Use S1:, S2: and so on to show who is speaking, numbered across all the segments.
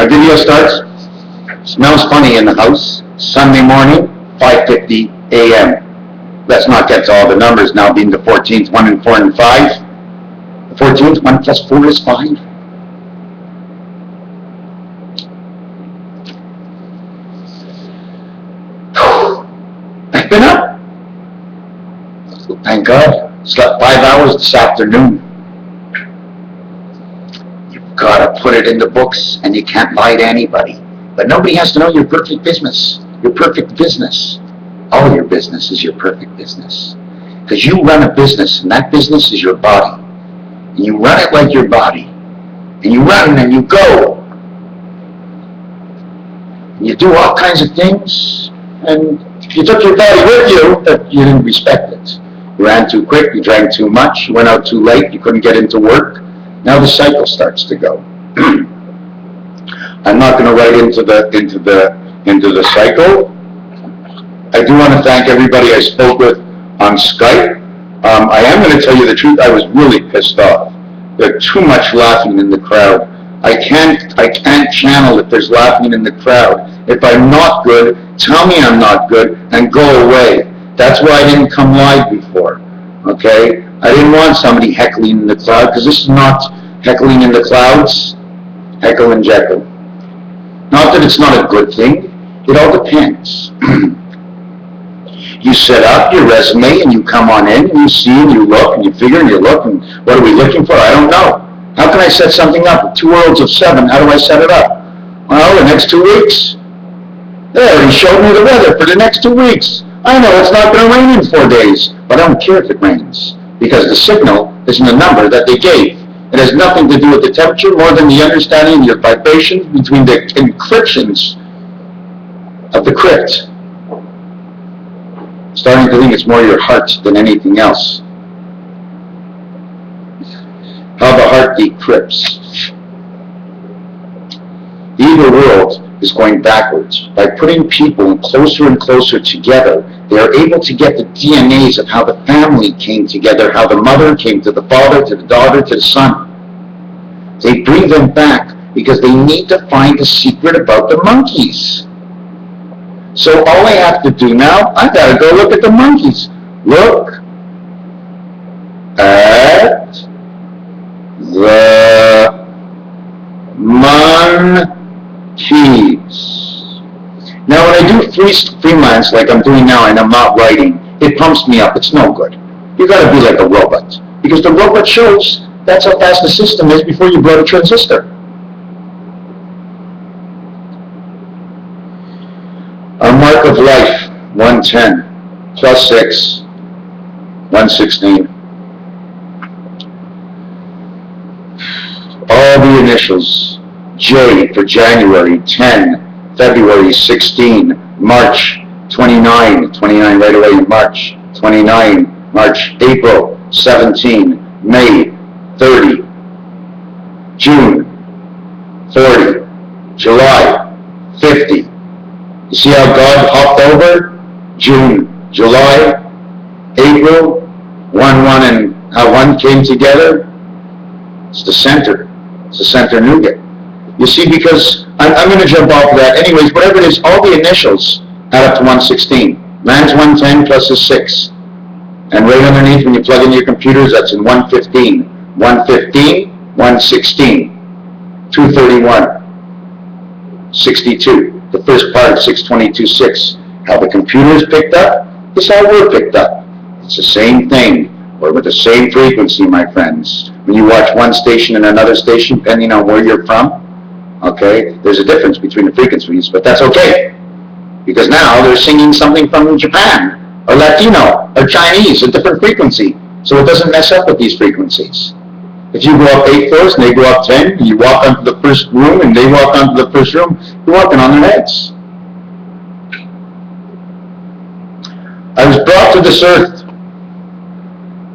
S1: video starts. Smells funny in the house. Sunday morning, 5:50 a.m. Let's not get to all the numbers now, being the 14th, 1 and 4 and 5. The 14th, 1 plus 4 is 5. I've been up. Thank God. Slept 5 hours this afternoon. You've got to put it in the books, and you can't lie to anybody. But nobody has to know your perfect business. Your perfect business. All your business is your perfect business. Because you run a business, and that business is your body. And you run it like your body. And you run and you go. And you do all kinds of things, and you took your body with you, but you didn't respect it. You ran too quick, you drank too much, you went out too late, you couldn't get into work. Now the cycle starts to go. I'm not going to write into the cycle. I do want to thank everybody I spoke with on Skype. I am going to tell you the truth. I was really pissed off. There's too much laughing in the crowd. I can't channel if there's laughing in the crowd. If I'm not good, tell me I'm not good and go away. That's why I didn't come live before. Okay? I didn't want somebody heckling in the cloud, because this is not heckling in the clouds. Heckle and Jekyll. Not that it's not a good thing. It all depends. You set up your resume and you come on in and you see and you look and you figure and you look and what are we looking for? I don't know. How can I set something up? 2 worlds of 7. How do I set it up? Well, the next 2 weeks. They already showed me the weather for the next 2 weeks. I know it's not going to rain in 4 days, but I don't care if it rains, because the signal isn't a number that they gave. It has nothing to do with the temperature more than the understanding of your vibrations between the encryptions of the crypt. Starting to think it's more your heart than anything else. How the heart decrypts. The evil world is going backwards. By putting people closer and closer together, they are able to get the DNAs of how the family came together, how the mother came to the father, to the daughter, to the son. They bring them back because they need to find a secret about the monkeys. So all I have to do now, I gotta go look at the monkeys. Look at the monkeys. Now when I do freelance like I'm doing now and I'm not writing, it pumps me up. It's no good. You gotta be like a robot. Because the robot shows that's how fast the system is before you blow the transistor. A mark of life, 110, plus 6, 116. All the initials, J for January, 10, February, 16, March, 29, 29 right away in March, 29, March, April, 17, May, 30, June, 40, July, 50. You see how God hopped over? June, July, April, 1, 1, and how 1 came together? It's the center. It's the center nougat. You see, because I'm going to jump off of that. Anyways, whatever it is, all the initials add up to 116. Man's 110 plus is 6. And right underneath, when you plug in your computers, that's in 115. 115, 116, 231, 62. The first part of 622.6. How the computers picked up is how we're picked up. It's the same thing. We're with the same frequency, my friends. When you watch one station and another station, depending on where you're from, okay, there's a difference between the frequencies, but that's okay. Because now they're singing something from Japan, or Latino, or Chinese, a different frequency. So it doesn't mess up with these frequencies. If you go up 8 floors and they go up 10, and you walk onto the first room and they walk onto the first room, you're walking on their heads. I was brought to this earth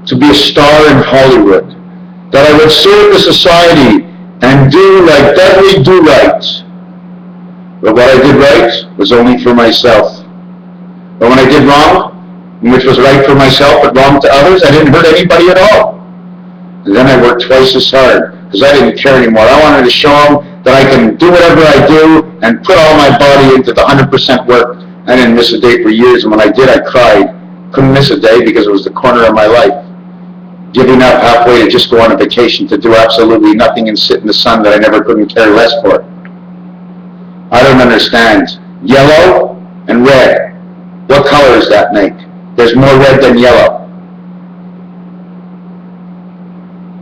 S1: to be a star in Hollywood, that I would serve the society and do like Dudley do right. But what I did right was only for myself. But when I did wrong, which was right for myself but wrong to others, I didn't hurt anybody at all. And then I worked twice as hard, because I didn't care anymore. I wanted to show them that I can do whatever I do and put all my body into the 100% work. I didn't miss a day for years, and when I did, I cried. Couldn't miss a day because it was the corner of my life. Giving up halfway to just go on a vacation to do absolutely nothing and sit in the sun that I never couldn't care less for. I don't understand. Yellow and red. What color does that make? There's more red than yellow.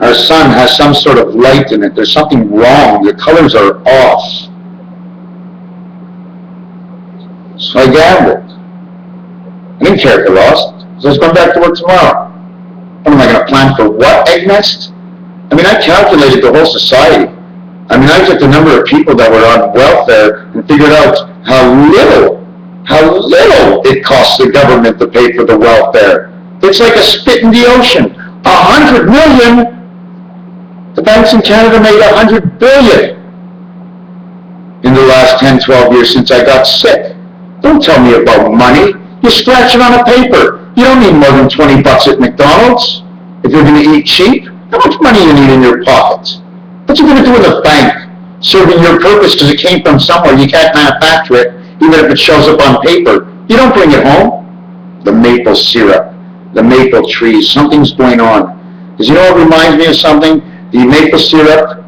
S1: Our sun has some sort of light in it. There's something wrong. The colors are off. So I gambled. I didn't care if I lost. So I was going back to work tomorrow. What am I going to plan for what, egg nest? I mean, I calculated the whole society. I mean, I took the number of people that were on welfare and figured out how little it costs the government to pay for the welfare. It's like a spit in the ocean. 100 million. The banks in Canada made 100 billion in the last 10, 12 years since I got sick. Don't tell me about money. You scratch it on a paper. You don't need more than 20 bucks at McDonald's if you're going to eat cheap. How much money you need in your pocket? What you going to do with a bank serving your purpose because it came from somewhere? You can't manufacture it, even if it shows up on paper. You don't bring it home. The maple syrup, the maple trees, something's going on. Because you know what reminds me of something? The maple syrup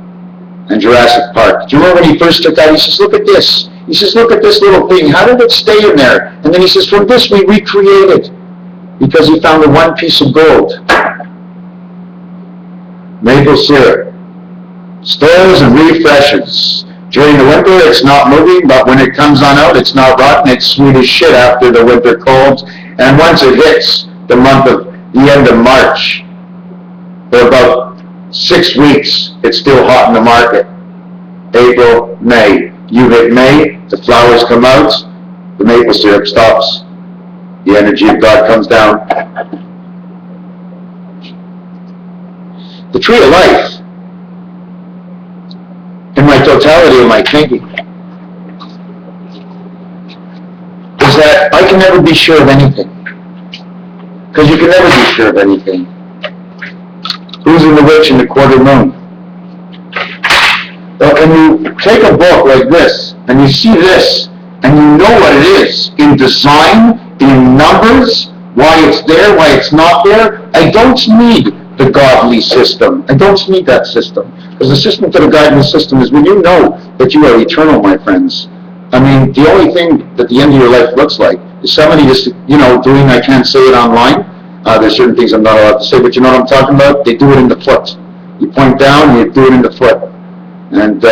S1: and Jurassic Park. Do you remember when he first took out? He says, look at this. He says, look at this little thing. How did it stay in there? And then he says, from this we recreated. Because he found the one piece of gold. Maple syrup. Stores and refreshes. During the winter, it's not moving, but when it comes on out, it's not rotten. It's sweet as shit after the winter cold. And once it hits the end of March, for about 6 weeks, it's still hot in the market. April, May. You hit May, the flowers come out, the maple syrup stops. The energy of God comes down. The tree of life, in my totality of my thinking, is that I can never be sure of anything. Because you can never be sure of anything. Who's in the witch in the quarter moon? But when you take a book like this, and you see this, and you know what it is, in design, in numbers, why it's there, why it's not there, I don't need the godly system. I don't need that system. Because the system to the godly system is when you know that you are eternal, my friends. I mean, the only thing that the end of your life looks like is somebody just, doing, I can't say it online. There's certain things I'm not allowed to say, but you know what I'm talking about? They do it in the foot. You point down, you do it in the foot. And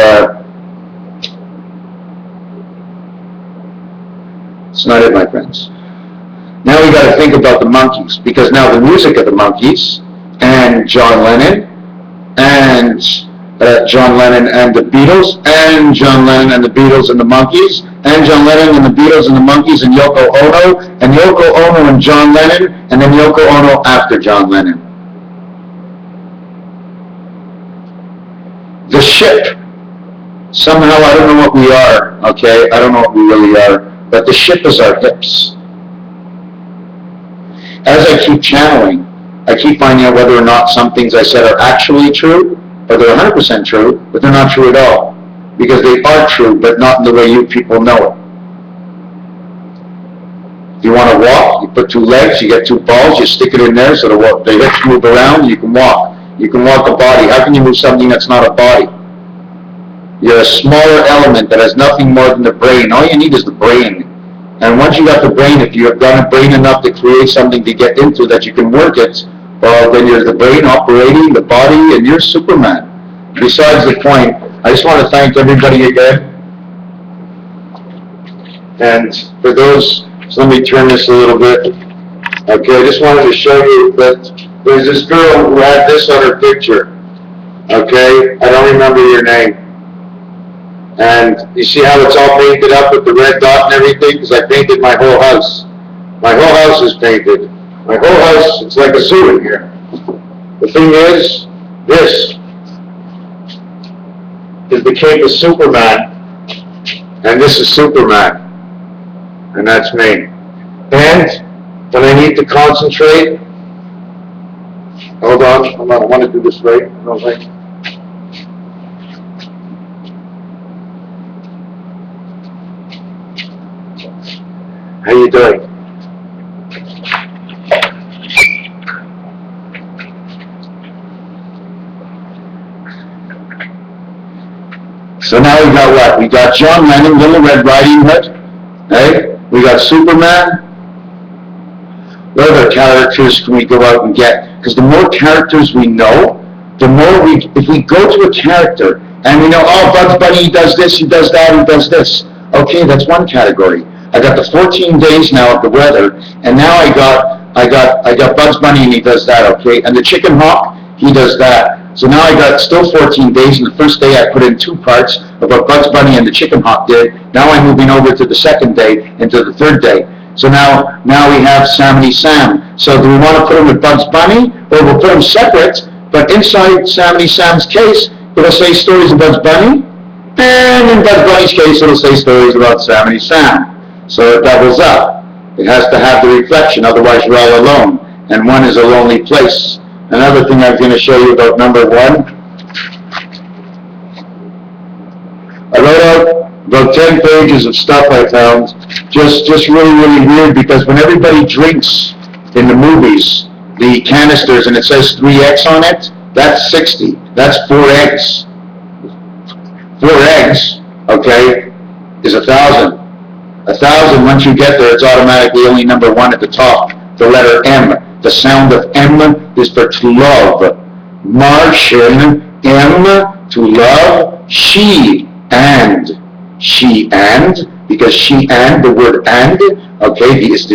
S1: it's not it, my friends. Now we got to think about the Monkees, because now the music of the Monkees and John Lennon and John Lennon and the Beatles and John Lennon and the Beatles and the Monkees and John Lennon and the Beatles and the Monkees and Yoko Ono and Yoko Ono and John Lennon and then Yoko Ono after John Lennon. The ship. Somehow I don't know what we are, okay? I don't know what we really are, but the ship is our hips. As I keep channeling, I keep finding out whether or not some things I said are actually true, or they're 100% true, but they're not true at all. Because they are true, but not in the way you people know it. If you want to walk, you put 2 legs, you get 2 balls, you stick it in there so the hips move around, you can walk. You can walk a body. How can you move something that's not a body? You're a smaller element that has nothing more than the brain. All you need is the brain. And once you got the brain, if you have done a brain enough to create something to get into that you can work it, well, then you're the brain operating the body, and you're Superman. Besides the point, I just want to thank everybody again. And for those, so let me turn this a little bit. Okay, I just wanted to show you that there's this girl who had this on her picture. Okay, I don't remember your name. And you see how it's all painted up with the red dot and everything? Because I painted my whole house. My whole house is painted. My whole house, it's like a zoo in here. The thing is, this is the cape of Superman. And this is Superman. And that's me. And when I need to concentrate, hold on, I want to do this right. How you doing? So now we got what? We got John Lennon, Little Red Riding Hood. Right? We got Superman. What other characters can we go out and get? Because the more characters we know, the more if we go to a character and we know, oh, Bugs Bunny, he does this, he does that, he does this. Okay, that's one category. I got the 14 days now of the weather, and now I got Bugs Bunny and he does that, okay? And the Chicken Hawk, he does that. So now I got still 14 days, and the first day I put in 2 parts of what Bugs Bunny and the Chicken Hawk did. Now I'm moving over to the second day and to the third day. So now we have Sammy Sam. So do we want to put him with Bugs Bunny, or we'll put him separate, but inside Sammy Sam's case, it'll say stories of Bugs Bunny, and in Bugs Bunny's case, it'll say stories about Sammy Sam. So it doubles up. It has to have the reflection, otherwise you're all alone, and one is a lonely place. Another thing I'm going to show you about number 1. I wrote out about 10 pages of stuff I found, just really, really weird, because when everybody drinks in the movies, the canisters, and it says 3X on it, that's 60. That's 4 eggs. 4 eggs, okay, is 1,000. 1,000, once you get there, it's automatically only number 1 at the top, the letter M. The sound of M is for to love. Martian, M, to love. She and, because she and, the word and, okay, the A is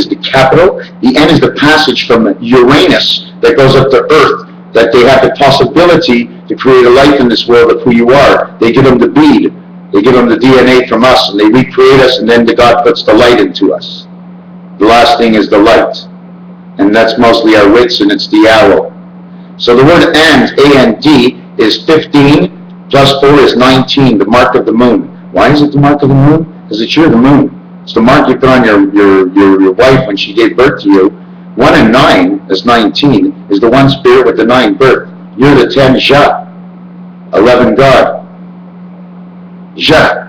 S1: the capital. The N is the passage from Uranus that goes up to Earth, that they have the possibility to create a life in this world of who you are. They give them the bead. They give them the DNA from us, and they recreate us, and then the God puts the light into us. The last thing is the light. And that's mostly our wits, and it's the owl. So the word and, A-N-D, is 15, plus 4 is 19, the mark of the moon. Why is it the mark of the moon? Because it's you're the moon. It's the mark you put on your wife when she gave birth to you. 1 and 9, that's 19, is the one spirit with the 9 birth. You're the 10 Ja, 11 God. Ja.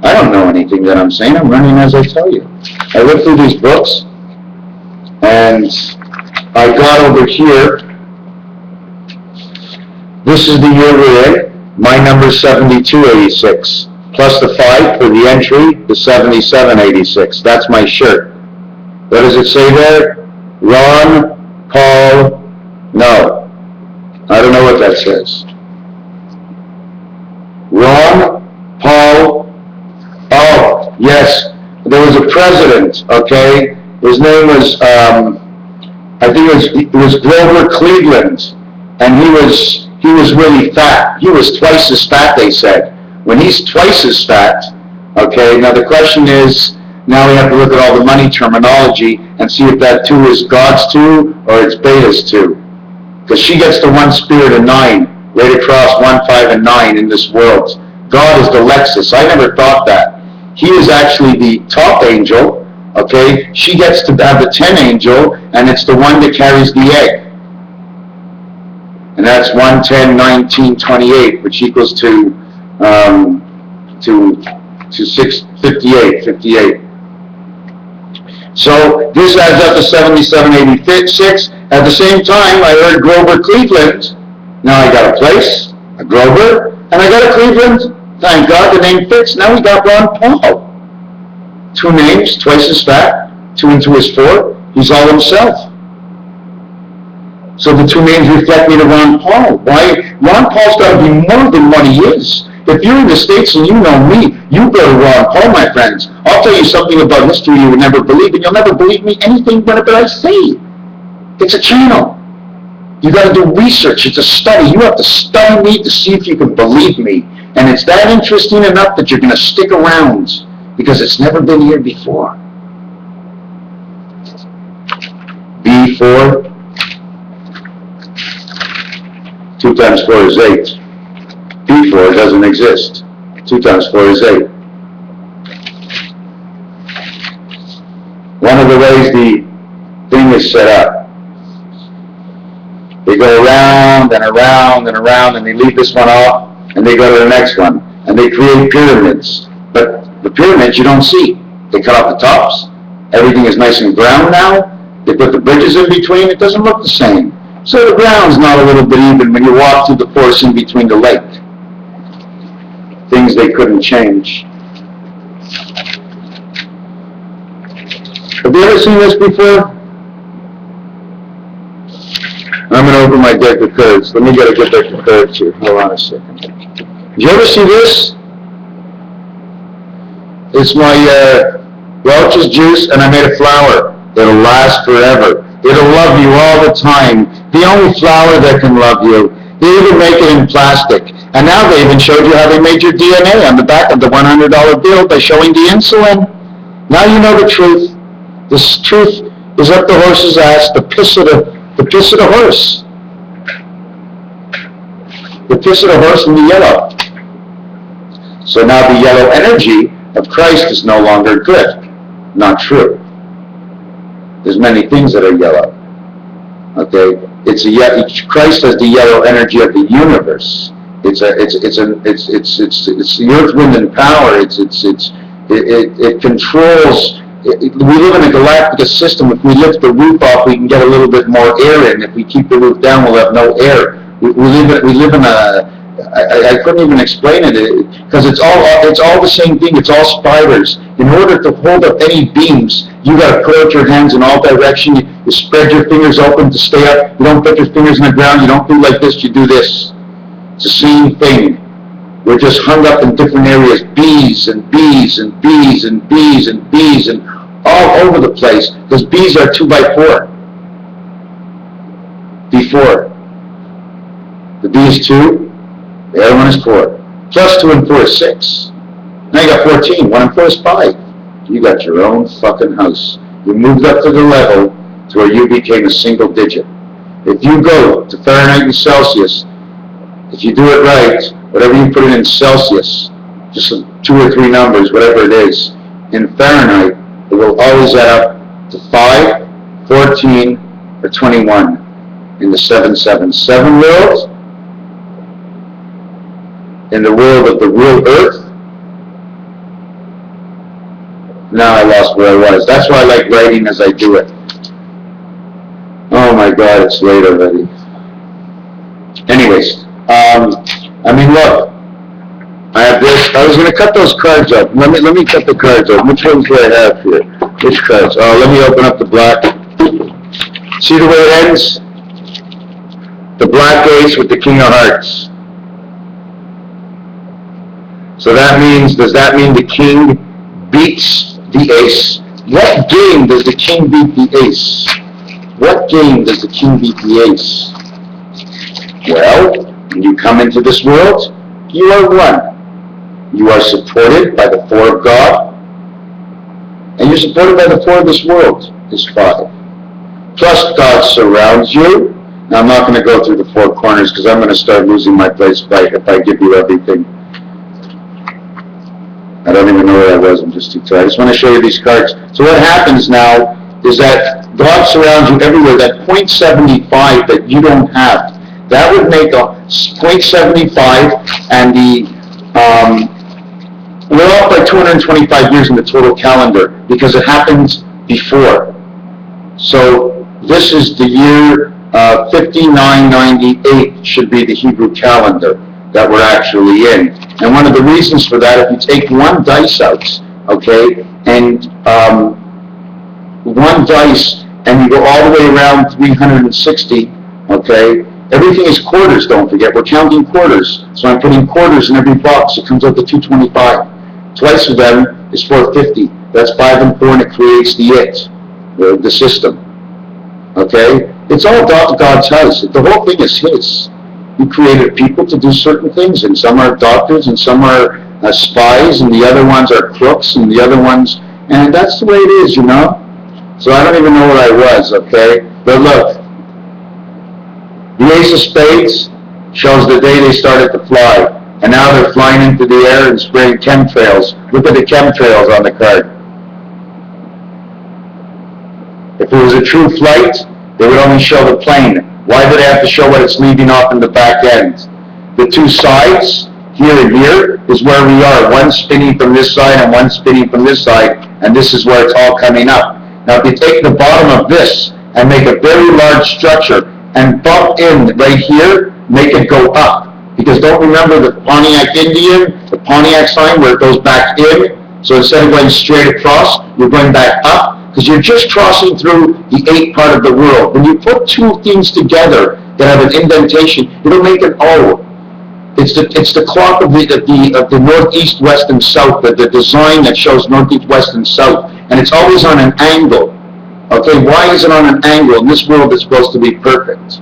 S1: I don't know anything that I'm saying. I'm running as I tell you. I looked through these books, and I got over here. This is the year we're in. My number is 7286. Plus the 5 for the entry, the 7786. That's my shirt. What does it say there? Ron, Paul, no. I don't know what that says. Ron, Paul, oh, yes. There was a president, okay? His name was, I think it was Grover Cleveland, and he was really fat. He was twice as fat, they said. When he's twice as fat, okay, now the question is, now we have to look at all the money terminology and see if that 2 is God's 2 or it's Beta's 2. Because she gets the 1 spirit of 9, right across 1, 5, and 9 in this world. God is the Lexus. I never thought that. He is actually the top angel. Okay, she gets to have the 10 angel, and it's the one that carries the egg. And that's 1, 10, 19, 28, which equals to 6, 58. So this adds up to 7786. At the same time, I heard Grover Cleveland. Now I got a place, a Grover, and I got a Cleveland. Thank God the name fits. Now we got Ron Paul. 2 names, twice as fat. 2 and 2 is 4. He's all himself. So the 2 names reflect me to Ron Paul. Why? Ron Paul's got to be more than what he is. If you're in the States and you know me, you go to Ron Paul, my friends. I'll tell you something about history you would never believe, and you'll never believe me anything whatever I say. It's a channel. You got to do research. It's a study. You have to study me to see if you can believe me. And it's that interesting enough that you're going to stick around, because it's never been here before. B4. 2 times 4 is 8. B4 doesn't exist. 2 times 4 is 8. One of the ways the thing is set up, they go around and around and around, and they leave this one off, and they go to the next one, and they create pyramids. But the pyramids you don't see. They cut off the tops. Everything is nice and brown now. They put the bridges in between. It doesn't look the same. So the ground's not a little bit even when you walk through the forest in between the lake. Things they couldn't change. Have you ever seen this before? I'm going to open my deck of cards. Let me get a good deck of cards here. Hold on a second. Did you ever see this? It's my Welch's juice, and I made a flower. It'll last forever. It'll love you all the time. The only flower that can love you. They even make it in plastic. And now they even showed you how they made your DNA on the back of the $100 bill by showing the insulin. Now you know the truth. This truth is up the horse's ass, the piss of the horse. The piss of the horse and the yellow. So now the yellow energy of Christ is no longer good. Not true. There's many things that are yellow. Okay? Christ has the yellow energy of the universe. It's the earth, wind, and power. It controls. We live in a galactic system. If we lift the roof off, we can get a little bit more air in. If we keep the roof down, we'll have no air. We live in a. I couldn't even explain it because it's all the same thing. It's all spiders. In order to hold up any beams, you got to put out your hands in all directions. You spread your fingers open to stay up. You don't put your fingers in the ground. You don't do like this. You do this. It's the same thing. We're just hung up in different areas. Bees and bees and bees and bees and bees and all over the place because bees are 2x4. Before. The bee is 2. The other one is 4. Plus 2 and 4 is 6. Now you got 14. 1 and 4 is 5. You got your own fucking house. You moved up to the level to where you became a single digit. If you go to Fahrenheit and Celsius, if you do it right, whatever you put it in Celsius, just 2 or 3 numbers, whatever it is, in Fahrenheit, it will always add up to 5, 14, or 21 in the 777 world. In the world of the real earth. Now I lost where I was. That's why I like writing as I do it. Oh my God, it's late already. Anyways, look, I have this. I was going to cut those cards up. Let me cut the cards up. Which ones do I have here? Which cards? Oh, let me open up the black. See the way it ends? The black ace with the king of hearts. So does that mean the king beats the ace? What game does the king beat the ace? What game does the king beat the ace? Well, when you come into this world, you are one. You are supported by the 4 of God, and you're supported by the 4 of this world, is 5. Plus God surrounds you. Now I'm not going to go through the 4 corners because I'm going to start losing my place if I give you everything. I don't even know where I was. I'm just too tired. I just want to show you these cards. So what happens now is that God surrounds you everywhere. That 0.75 that you don't have, that would make a 0.75, and we're off by 225 years in the total calendar because it happens before. So this is the year 5998 should be the Hebrew calendar that we're actually in. And one of the reasons for that, if you take one dice out, okay, and one dice, and you go all the way around 360, okay, everything is quarters, don't forget. We're counting quarters. So I'm putting quarters in every box. It comes out to 225. Twice of them is 450. That's 5 and 4, and it creates the system. Okay? It's all God's house. The whole thing is His. He created people to do certain things, and some are doctors, and some are spies, and the other ones are crooks, and the other ones, and that's the way it is, you know? So I don't even know where I was, okay? But look, the Ace of Spades shows the day they started to fly, and now they're flying into the air and spraying chemtrails. Look at the chemtrails on the card. If it was a true flight, they would only show the plane. Why do they have to show what it's leaving off in the back end? The 2 sides, here and here, is where we are. One spinning from this side and one spinning from this side. and this is where it's all coming up. Now, if you take the bottom of this and make a very large structure and bump in right here, make it go up. Because don't remember the Pontiac Indian, the Pontiac sign where it goes back in? So instead of going straight across, you're going back up, because you're just crossing through the 8th part of the world. When you put two things together that have an indentation, it'll make an O. It's the clock of the northeast, west, and south, the design that shows northeast, west, and south, and it's always on an angle. Okay, why is it on an angle? In this world, it's supposed to be perfect.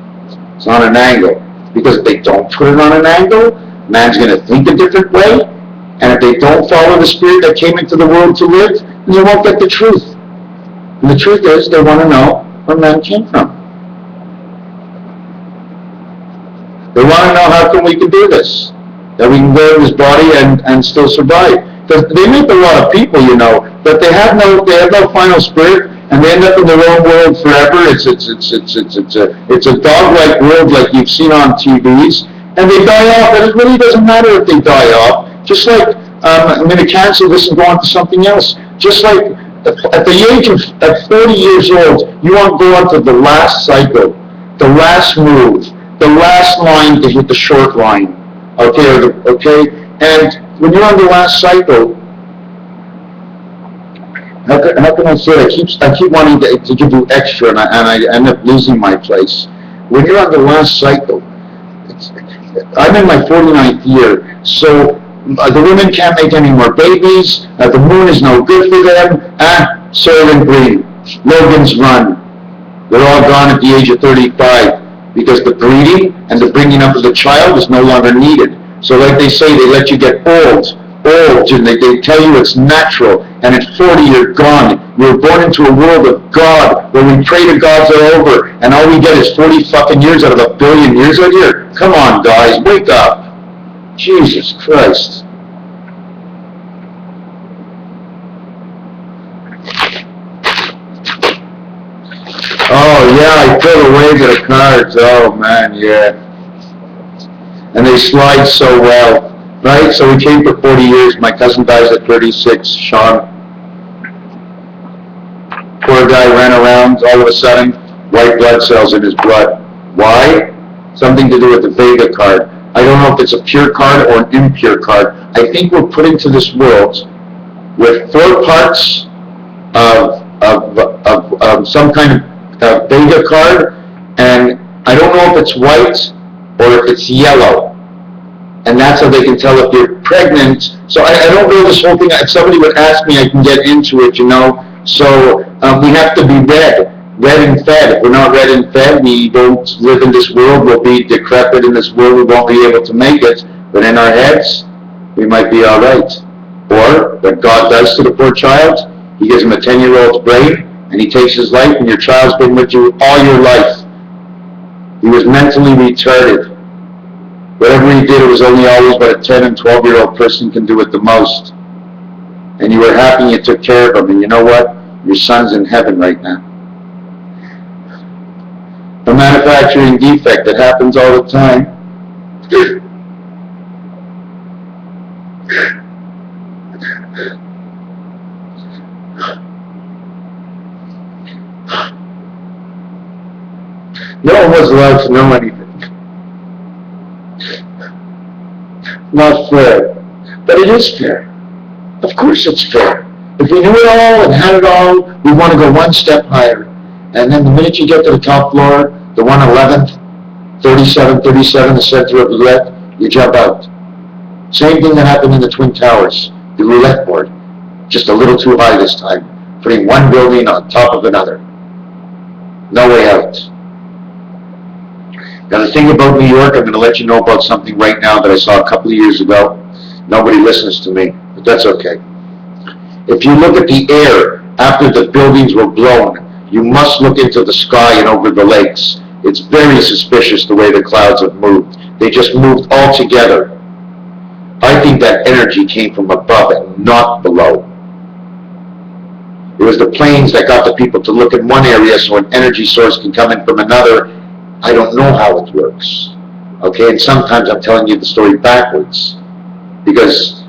S1: It's on an angle. Because if they don't put it on an angle, man's going to think a different way, and if they don't follow the spirit that came into the world to live, then they won't get the truth. And the truth is, they want to know where man came from. They want to know how come we can do this, that we can go in this body and still survive. Because they make a lot of people, you know, that they have no final spirit, and they end up in their own world forever. It's a dog-like world like you've seen on TVs, and they die off. And it really doesn't matter if they die off. Just like I'm going to cancel this and go on to something else. Just like at the age of 40 years old, you want to go on to the last cycle, the last move, the last line to hit the short line. Okay. And when you're on the last cycle, how can I say it? I keep wanting to give you extra, and I end up losing my place. When you're on the last cycle, I'm in my 49th year, so the women can't make any more babies. The moon is no good for them. Soylent Green, Logan's Run. They're all gone at the age of 35 because the breeding and the bringing up of the child is no longer needed. So like they say, they let you get old, and they tell you it's natural, and at 40 you're gone. You're born into a world of God, where we pray to God's all over, and all we get is 40 fucking years out of a billion years out here? Come on, guys, wake up. Jesus Christ. Oh, yeah, I threw away the cards. Oh, man, yeah. And they slide so well. Right? So we came for 40 years. My cousin dies at 36, Sean. Poor guy ran around. All of a sudden, white blood cells in his blood. Why? Something to do with the Vega card. I don't know if it's a pure card or an impure card. I think we're put into this world with 4 parts of some kind of Vega card, and I don't know if it's white or if it's yellow. And that's how they can tell if you're pregnant. So I don't know this whole thing. If somebody would ask me, I can get into it, you know. So we have to be read and fed. If we're not read and fed, we don't live in this world. We'll be decrepit in this world. We won't be able to make it. But in our heads, we might be all right. Or what God does to the poor child, he gives him a 10-year-old's brain, and he takes his life, and your child's been with you all your life. He was mentally retarded. Whatever he did, it was only always what a 10 and 12-year-old person can do at the most. And you were happy and you took care of him. And you know what? Your son's in heaven right now. A manufacturing defect that happens all the time. No one was allowed to know anything. Not fair. But it is fair. Of course it's fair. If we knew it all and had it all, we want to go one step higher. And then the minute you get to the top floor, the 111th, 37, the center of roulette, you jump out. Same thing that happened in the Twin Towers, the roulette board. Just a little too high this time, putting one building on top of another. No way out. Now the thing about New York, I'm going to let you know about something right now that I saw a couple of years ago. Nobody listens to me, but that's okay. If you look at the air after the buildings were blown, you must look into the sky and over the lakes. It's very suspicious the way the clouds have moved. They just moved all together. I think that energy came from above and not below. It was the planes that got the people to look in one area so an energy source can come in from another. I don't know how it works. Okay, and sometimes I'm telling you the story backwards. Because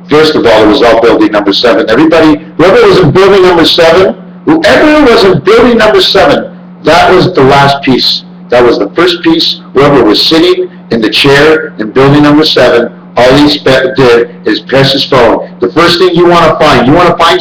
S1: First of all, it was all building number 7. Everybody, whoever was in building number 7, whoever was in building number 7, that was the last piece. That was the first piece. Whoever was sitting in the chair in building number 7, all he did is press his phone. The first thing you want to find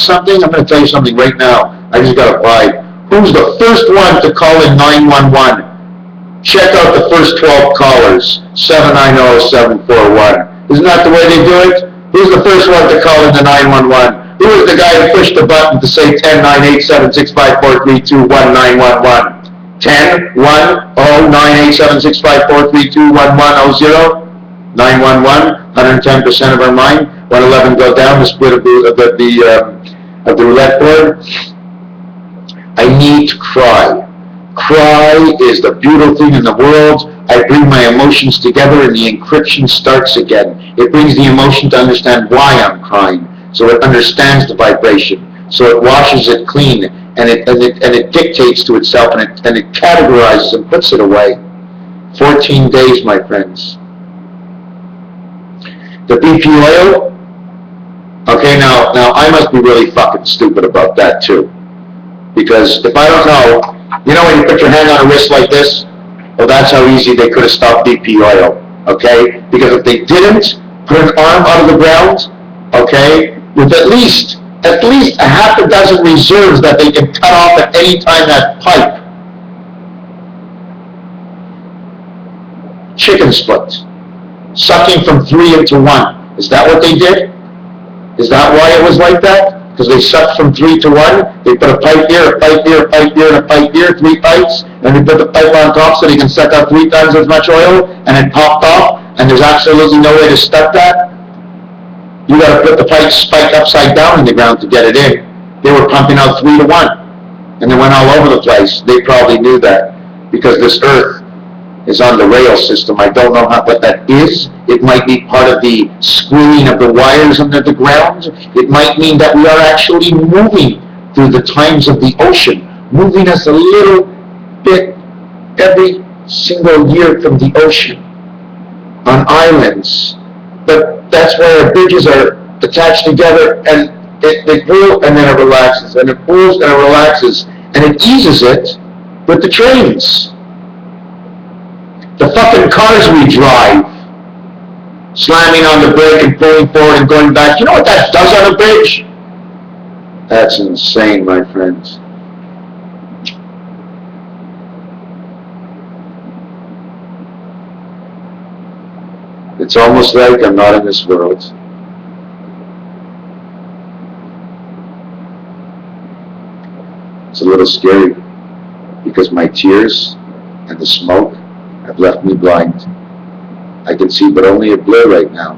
S1: something? I'm going to tell you something right now. I just got a vibe. Who's the first one to call in 911? Check out the first 12 callers, 790-741. Isn't that the way they do it? Who's the first one to call in the 911? Who was the guy who pushed the button to say 10-987-654-321-911? 10-1-0-987-654-321-100? 911, 110% of our mind. 111 go down, the split of the roulette board. I need to cry. Cry is the beautiful thing in the world. I bring my emotions together and the encryption starts again. It brings the emotion to understand why I'm crying. So it understands the vibration. So it washes it clean and it dictates to itself and it categorizes and puts it away. 14 days, my friends. The BP oil, okay, now I must be really fucking stupid about that too. Because if I don't know, you know when you put your hand on a wrist like this? Well, that's how easy they could have stopped BP oil, okay? Because if they didn't put an arm out of the ground, okay, with at least a half a dozen reserves that they can cut off at any time that pipe. Chicken split. Sucking from 3 into 1. Is that what they did? Is that why it was like that? Because they sucked from 3 to 1. They put a pipe here, a pipe here, a pipe here, and a pipe here, 3 pipes, and they put the pipe on top so they can suck out 3 times as much oil, and it popped off, and there's absolutely no way to stop that. You got to put the pipe spike upside down in the ground to get it in. They were pumping out 3 to 1, and they went all over the place. They probably knew that because this earth is on the rail system. I don't know what that is. It might be part of the screwing of the wires under the ground. It might mean that we are actually moving through the times of the ocean, moving us a little bit every single year from the ocean on islands. But that's why our bridges are attached together and they pull and then it relaxes and it pulls and it relaxes and it eases it with the trains. The fucking cars we drive, slamming on the brake and pulling forward and going back. You know what that does on a bridge? That's insane, my friends. It's almost like I'm not in this world. It's a little scary because my tears and the smoke have left me blind. I can see but only a blur right now.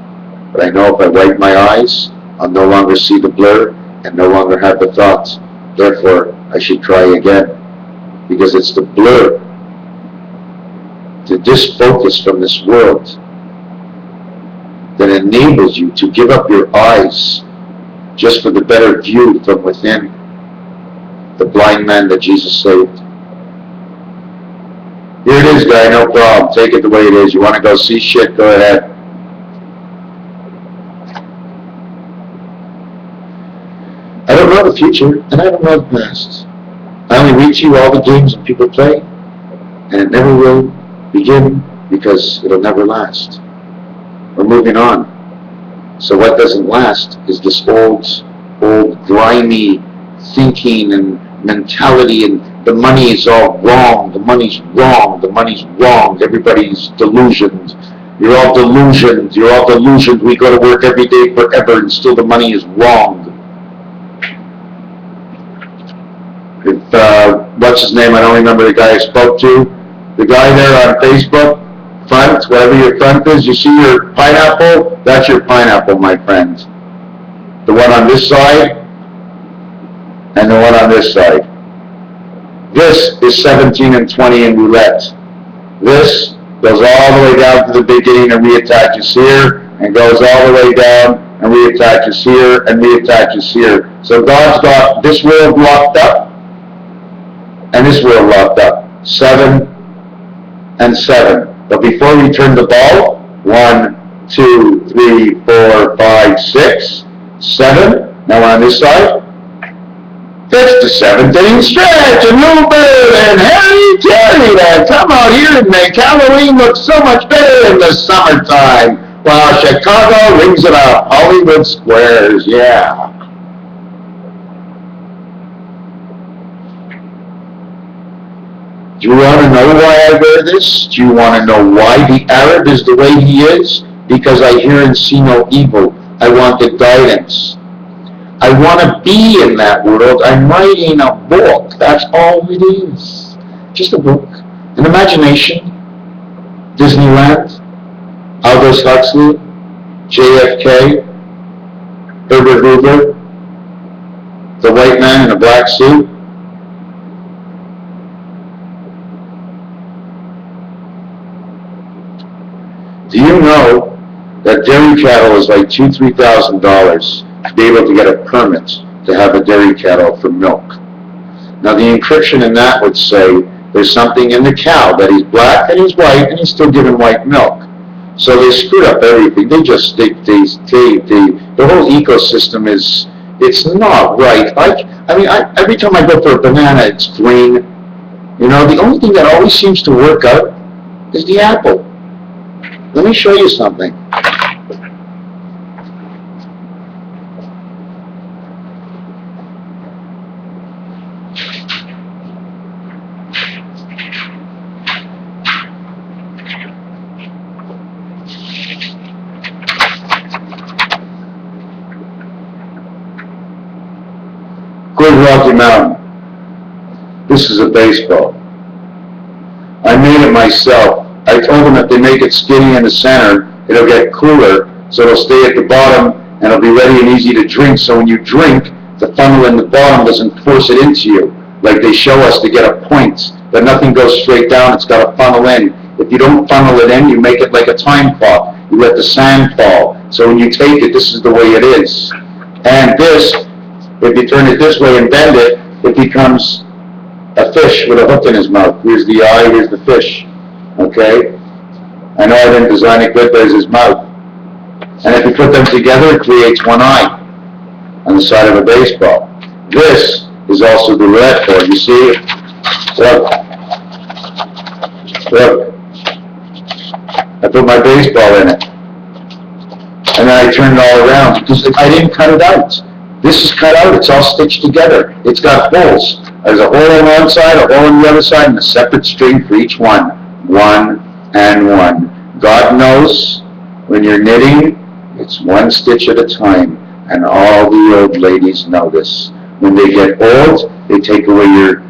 S1: But I know if I wipe my eyes, I'll no longer see the blur and no longer have the thoughts. Therefore, I should try again. Because it's the blur, to disfocus from this world, that enables you to give up your eyes just for the better view from within. The blind man that Jesus saved. Here it is, guy, no problem. Take it the way it is. You want to go see shit, go ahead. I don't know the future, and I don't know the past. I only read to you all the games that people play, and it never will begin because it'll never last. We're moving on. So what doesn't last is this old, grimy thinking and mentality, and the money is all wrong, the money's wrong, the money's wrong, everybody's delusioned. You're all delusioned, we go to work every day forever and still the money is wrong. If, what's his name, I don't remember the guy I spoke to, the guy there on Facebook, front, whatever your front is, you see your pineapple, that's your pineapple, my friend. The one on this side, and the one on this side. This is 17 and 20 in roulette. This goes all the way down to the beginning and reattaches here, and goes all the way down and reattaches here, and reattaches here. So God's got this world locked up, and this world locked up. 7 and 7. But before we turn the ball, 1, 2, 3, 4, 5, 6, 7. Now on this side. It's the 7th inning stretch, and Lou Bird and Harry Terry that come out here and make Halloween look so much better in the summertime, while Chicago rings it up, Hollywood Squares, yeah. Do you want to know why I wear this? Do you want to know why the Arab is the way he is? Because I hear and see no evil. I want the guidance. I want to be in that world. I'm writing a book. That's all it is. Just a book. An imagination. Disneyland. Aldous Huxley. JFK. Herbert Hoover. The white man in a black suit. Do you know that dairy cattle is like $2,000-$3,000 to be able to get a permit to have a dairy cattle for milk? Now the encryption in that would say there's something in the cow that he's black and he's white and he's still giving white milk. So they screwed up everything. They just the whole ecosystem it's not right. Every time I go for a banana, it's green. You know, the only thing that always seems to work out is the apple. Let me show you something. Good Rocky Mountain. This is a baseball. I made it myself. I told them if they make it skinny in the center, it'll get cooler, so it'll stay at the bottom, and it'll be ready and easy to drink. So when you drink, the funnel in the bottom doesn't force it into you, like they show us to get a point. But nothing goes straight down, it's got to funnel in. If you don't funnel it in, you make it like a time clock. You let the sand fall. So when you take it, this is the way it is. And this, if you turn it this way and bend it, it becomes a fish with a hook in his mouth. Here's the eye, here's the fish. Okay? I know I didn't design it good, but it's his mouth. And if you put them together, it creates one eye on the side of a baseball. This is also the roulette board. You see? Look. Look. I put my baseball in it. And then I turn it all around because I didn't cut it out. This is cut out. It's all stitched together. It's got holes. There's a hole on one side, a hole on the other side, and a separate string for each one. One and one. God knows when you're knitting, it's one stitch at a time, and all the old ladies know this. When they get old, they take away your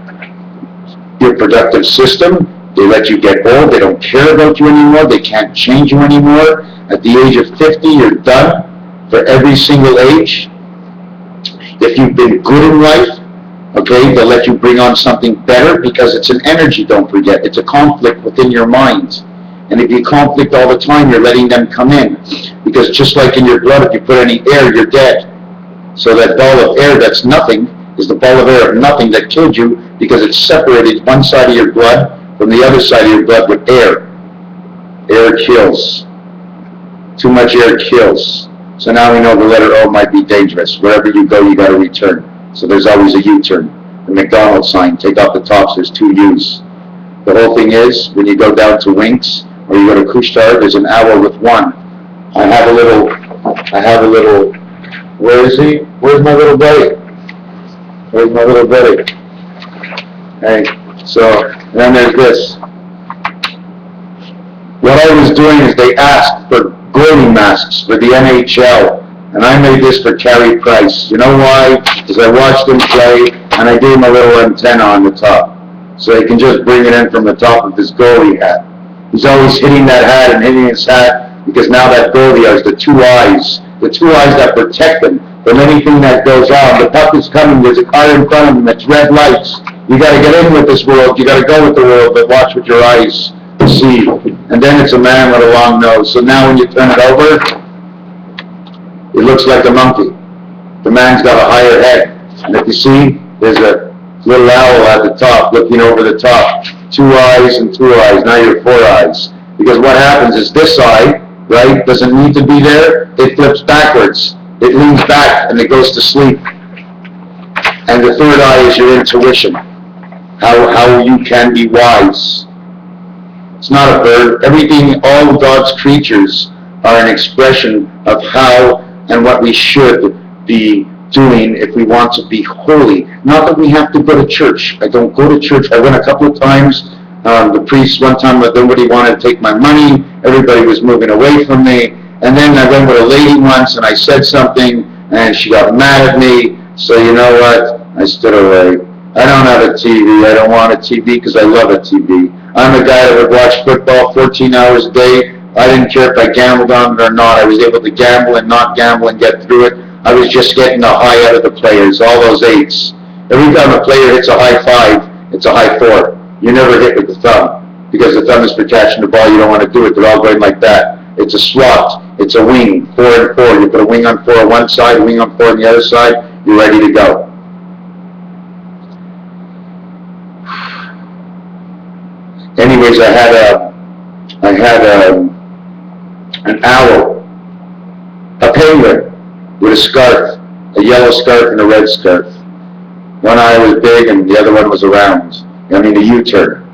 S1: productive system. They let you get old. They don't care about you anymore. They can't change you anymore. At the age of 50, you're done for every single age. If you've been good in life, okay, they'll let you bring on something better because it's an energy, don't forget. It's a conflict within your mind. And if you conflict all the time, you're letting them come in. Because just like in your blood, if you put any air, you're dead. So that ball of air that's nothing is the ball of air of nothing that killed you because it separated one side of your blood from the other side of your blood with air. Air kills. Too much air kills. So now we know the letter O might be dangerous. Wherever you go, you got to return. So there's always a U-turn. The McDonald's sign, take off the tops, there's 2 U's. The whole thing is, when you go down to Winks, or you go to Kushtar, there's an hour with 1. I have a little, where is he? Where's my little buddy? Where's my little buddy? Hey, so, then there's this. What I was doing is they asked for goalie masks for the NHL. And I made this for Carey Price. You know why? Because I watched him play, and I gave him a little antenna on the top. So he can just bring it in from the top of his goalie hat. He's always hitting that hat and hitting his hat, because now that goalie has the 2 eyes. The 2 eyes that protect him from anything that goes on. The puck is coming, there's a car in front of him, it's red lights. You got to get in with this world, you got to go with the world, but watch with your eyes see. And then it's a man with a long nose. So now when you turn it over, it looks like a monkey. The man's got a higher head. And if you see, there's a little owl at the top, looking over the top. 2 eyes and 2 eyes. Now you're 4 eyes. Because what happens is this eye, right, doesn't need to be there. It flips backwards. It leans back and it goes to sleep. And the third eye is your intuition, how you can be wise. It's not a bird. Everything, all God's creatures are an expression of how and what we should be doing if we want to be holy. Not that we have to go to church. I don't go to church. I went a couple of times. The priest one time, nobody wanted to take my money. Everybody was moving away from me. And then I went with a lady once and I said something and she got mad at me. So you know what? I stood away. I don't have a TV. I don't want a TV because I love a TV. I'm a guy that would watch football 14 hours a day. I didn't care if I gambled on it or not. I was able to gamble and not gamble and get through it. I was just getting a high out of the players, all those eights. Every time a player hits a high five, it's a high four. You never hit with the thumb because the thumb is for catching the ball. You don't want to do it. They're all going like that. It's a swat. It's a wing, 4 and 4. You put a wing on 4 on one side, a wing on 4 on the other side. You're ready to go. Anyways, I had an owl, a penguin with a scarf, a yellow scarf and a red scarf. One eye was big and the other one was around. I mean, a U-turn.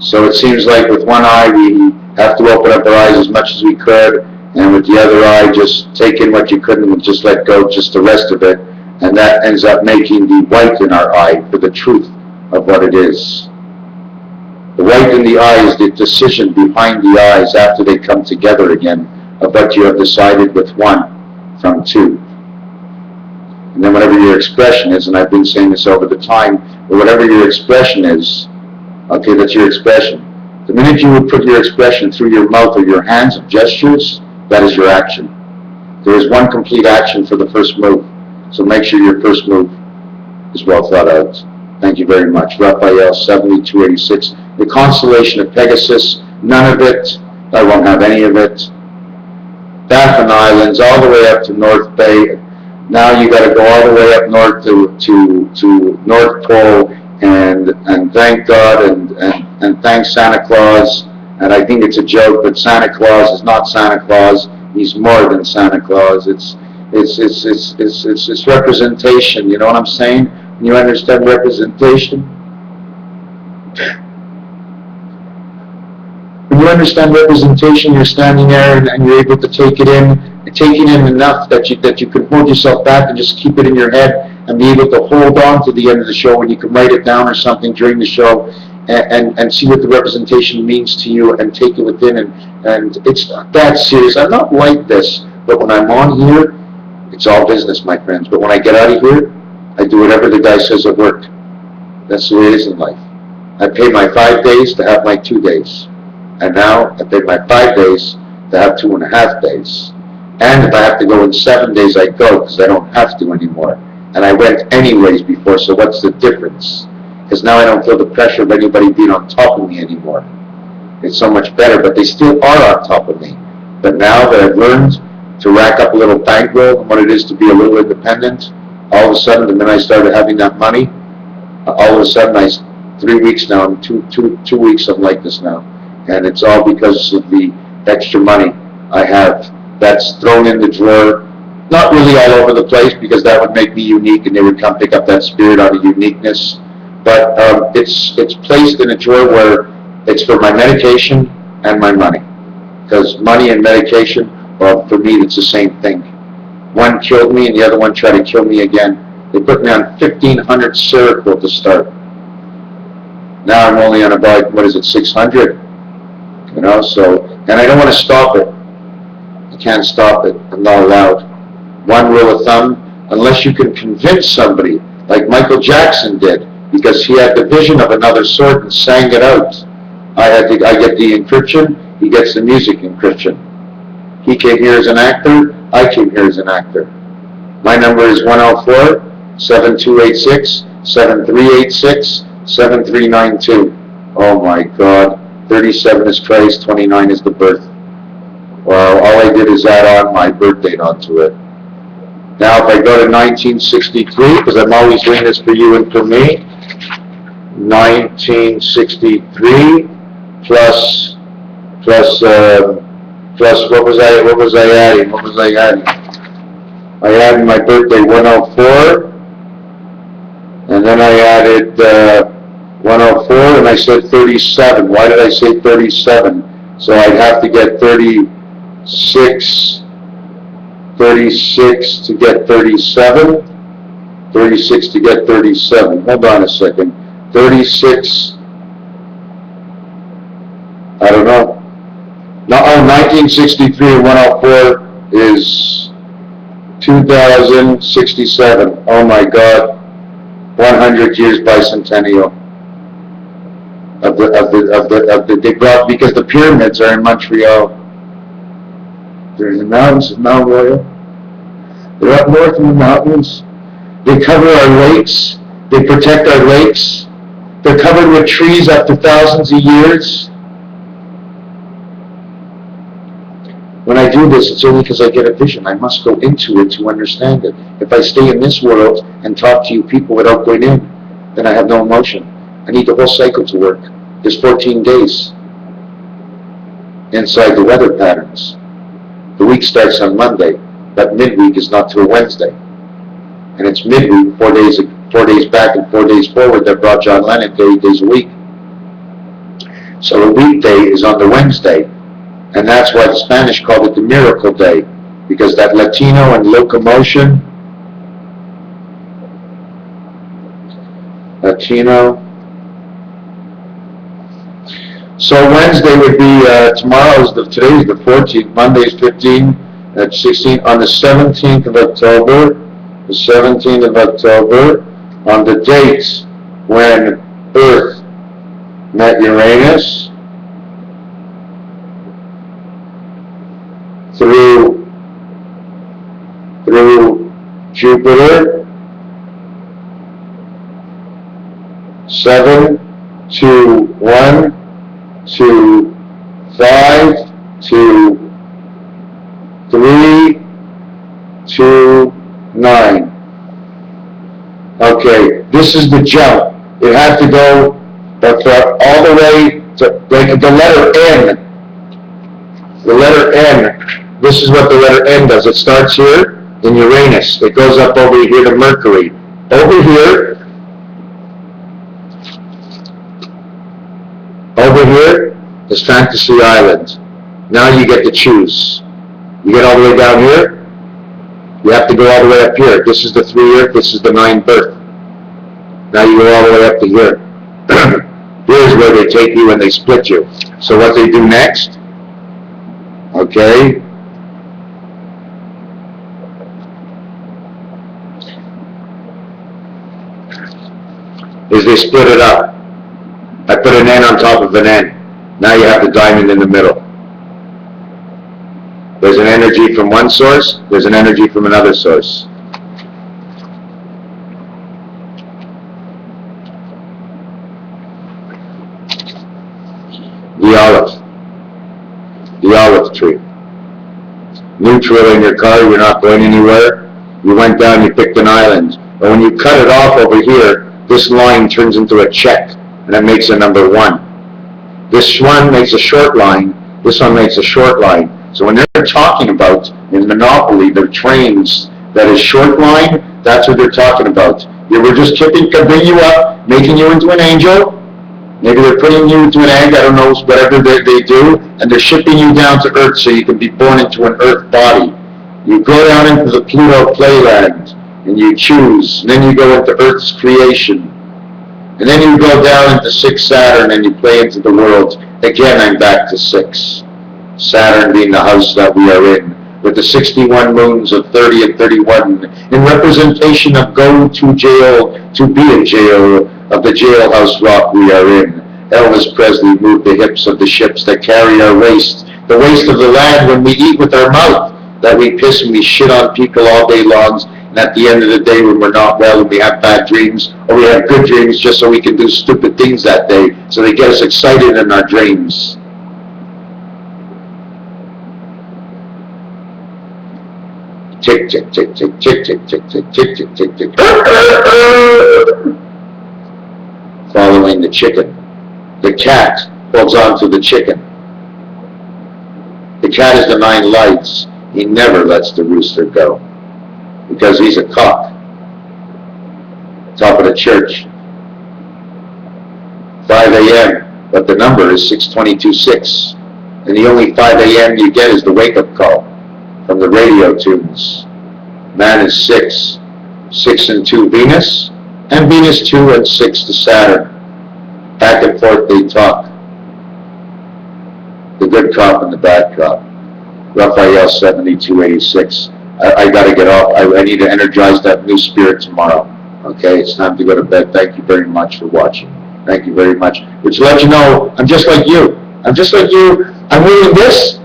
S1: So it seems like with one eye we have to open up our eyes as much as we could, and with the other eye just take in what you couldn't and just let go just the rest of it. And that ends up making the white in our eye for the truth of what it is. The white in the eye is the decision behind the eyes after they come together again of what you have decided with one from two. And then whatever your expression is, and I've been saying this over the time, but whatever your expression is, okay, that's your expression. The minute you would put your expression through your mouth or your hands of gestures, that is your action. There is one complete action for the first move. So make sure your first move is well thought out. Thank you very much. Raphael 7286. The constellation of Pegasus, none of it. I won't have any of it. Baffin Islands, all the way up to North Bay. Now you got to go all the way up north to North Pole and thank God and thank Santa Claus. And I think it's a joke, but Santa Claus is not Santa Claus. He's more than Santa Claus. It's representation. You know what I'm saying? You understand representation? When you understand representation, you're standing there and you're able to take it in enough that you can hold yourself back and just keep it in your head and be able to hold on to the end of the show, when you can write it down or something during the show and see what the representation means to you and take it within. And it's not that serious. I'm not like this, but when I'm on here, it's all business, my friends. But when I get out of here, I do whatever the guy says at work. That's the way it is in life. I pay my 5 days to have my 2 days. And now I pay my 5 days to have 2.5 days. And if I have to go in 7 days, I go, because I don't have to anymore. And I went anyways before, so what's the difference? Because now I don't feel the pressure of anybody being on top of me anymore. It's so much better, but they still are on top of me. But now that I've learned to rack up a little bankroll and what it is to be a little independent, all of a sudden, the minute I started having that money, all of a sudden, 3 weeks now, I'm 2 weeks, I'm like this now. And it's all because of the extra money I have that's thrown in the drawer. Not really all over the place, because that would make me unique and they would come pick up that spirit out of uniqueness. But it's placed in a drawer where it's for my medication and my money. Because money and medication, well, for me, it's the same thing. One killed me and the other one tried to kill me again. They put me on 1,500 Seroquel to start. Now I'm only on about, 600? You know, so, and I don't want to stop it. I can't stop it. I'm not allowed. One rule of thumb, unless you can convince somebody, like Michael Jackson did, because he had the vision of another sort and sang it out. I get the encryption, he gets the music encryption. He came here as an actor, I came here as an actor. My number is 104-7286-7386-7392. Oh my God, 37 is Christ, 29 is the birth. Well, all I did is add on my birth date onto it. Now if I go to 1963, because I'm always doing this for you and for me, 1963 plus what was I adding? I added my birthday 104, and then I added 104, and I said 37. Why did I say 37? So I'd have to get 36 to get 37, 36 to get 37. Hold on a second. 36, I don't know. No, 1963 and 104 is 2067. Oh my God. 100 years bicentennial of the they brought, because the pyramids are in Montreal. They're in the mountains of Mount Royal. They're up north in the mountains. They cover our lakes. They protect our lakes. They're covered with trees after thousands of years. When I do this, it's only because I get a vision. I must go into it to understand it. If I stay in this world and talk to you people without going in, then I have no emotion. I need the whole cycle to work. There's 14 days inside the weather patterns. The week starts on Monday, but midweek is not till Wednesday. And it's midweek, 4 days back and 4 days forward, that brought John Lennon 30 days a week. So the weekday is on the Wednesday. And that's why the Spanish called it the Miracle Day, because that Latino and locomotion, Latino. So Wednesday would be, today's the 14th, Monday's 15, at 16, on the 17th of October, on the dates when Earth met Uranus, through Jupiter, 7 to 1 to 5 to 3 to 9. Okay, this is the jump. It had to go all the way to, like, the letter N. The letter N. This is what the letter N does. It starts here in Uranus. It goes up over here to Mercury. Over here is Fantasy Island. Now you get to choose. You get all the way down here. You have to go all the way up here. This is the 3 Earth. This is the 9 birth. Now you go all the way up to here. Here's where they take you when they split you. So what they do next, okay, is they split it up. I put an N on top of an N. Now you have the diamond in the middle. There's an energy from one source, there's an energy from another source. The olive tree. Neutral in your car, you're not going anywhere. You went down, you picked an island. But when you cut it off over here, this line turns into a CHET, and it makes a number 1. This one makes a short line, this one makes a short line. So when they're talking about, in Monopoly, the trains, that is short line, that's what they're talking about. They were just bring you up, making you into an angel. Maybe they're putting you into an egg, I don't know, whatever they do, and they're shipping you down to Earth so you can be born into an Earth body. You go down into the Pluto playland, and you choose, and then you go into Earth's creation. And then you go down into 6 Saturn, and you play into the world. Again, I'm back to 6. Saturn being the house that we are in, with the 61 moons of 30 and 31, in representation of go to jail, to be in jail, of the jailhouse rock we are in. Elvis Presley moved the hips of the ships that carry our waste, the waste of the land when we eat with our mouth, that we piss and we shit on people all day long, and at the end of the day when we're not well and we have bad dreams, or we have good dreams just so we can do stupid things that day, so they get us excited in our dreams. Tick, tick, tick, tick, tick, tick, tick, tick, tick, tick, tick, tick. Following the chicken. The cat holds on to the chicken. The cat is the 9 lights. He never lets the rooster go. because he's a cock. Top of the church. 5 a.m., but the number is 622.6. And the only 5 a.m. you get is the wake-up call from the radio tunes. Man is 6. 6 and 2 Venus, and Venus 2 and 6 to Saturn. Back and forth they talk. The good cop and the bad cop. Raphael 7286. I got to get off. I need to energize that new spirit tomorrow. Okay, it's time to go to bed. Thank you very much for watching. Thank you very much. Which lets you know I'm just like you. I'm just like you. I'm wearing this.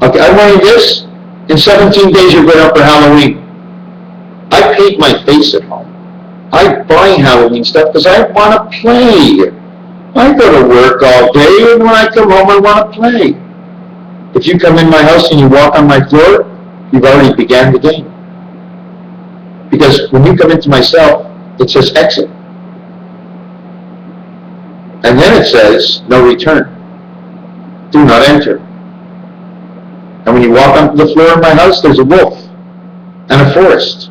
S1: Okay, I'm wearing this. In 17 days you're going up for Halloween. I paint my face at home. I buy Halloween stuff because I want to play. I go to work all day, and when I come home, I want to play. If you come in my house and you walk on my floor, you've already began the game. Because when you come into my cell, it says exit. And then it says no return. Do not enter. And when you walk onto the floor in my house, there's a wolf and a forest.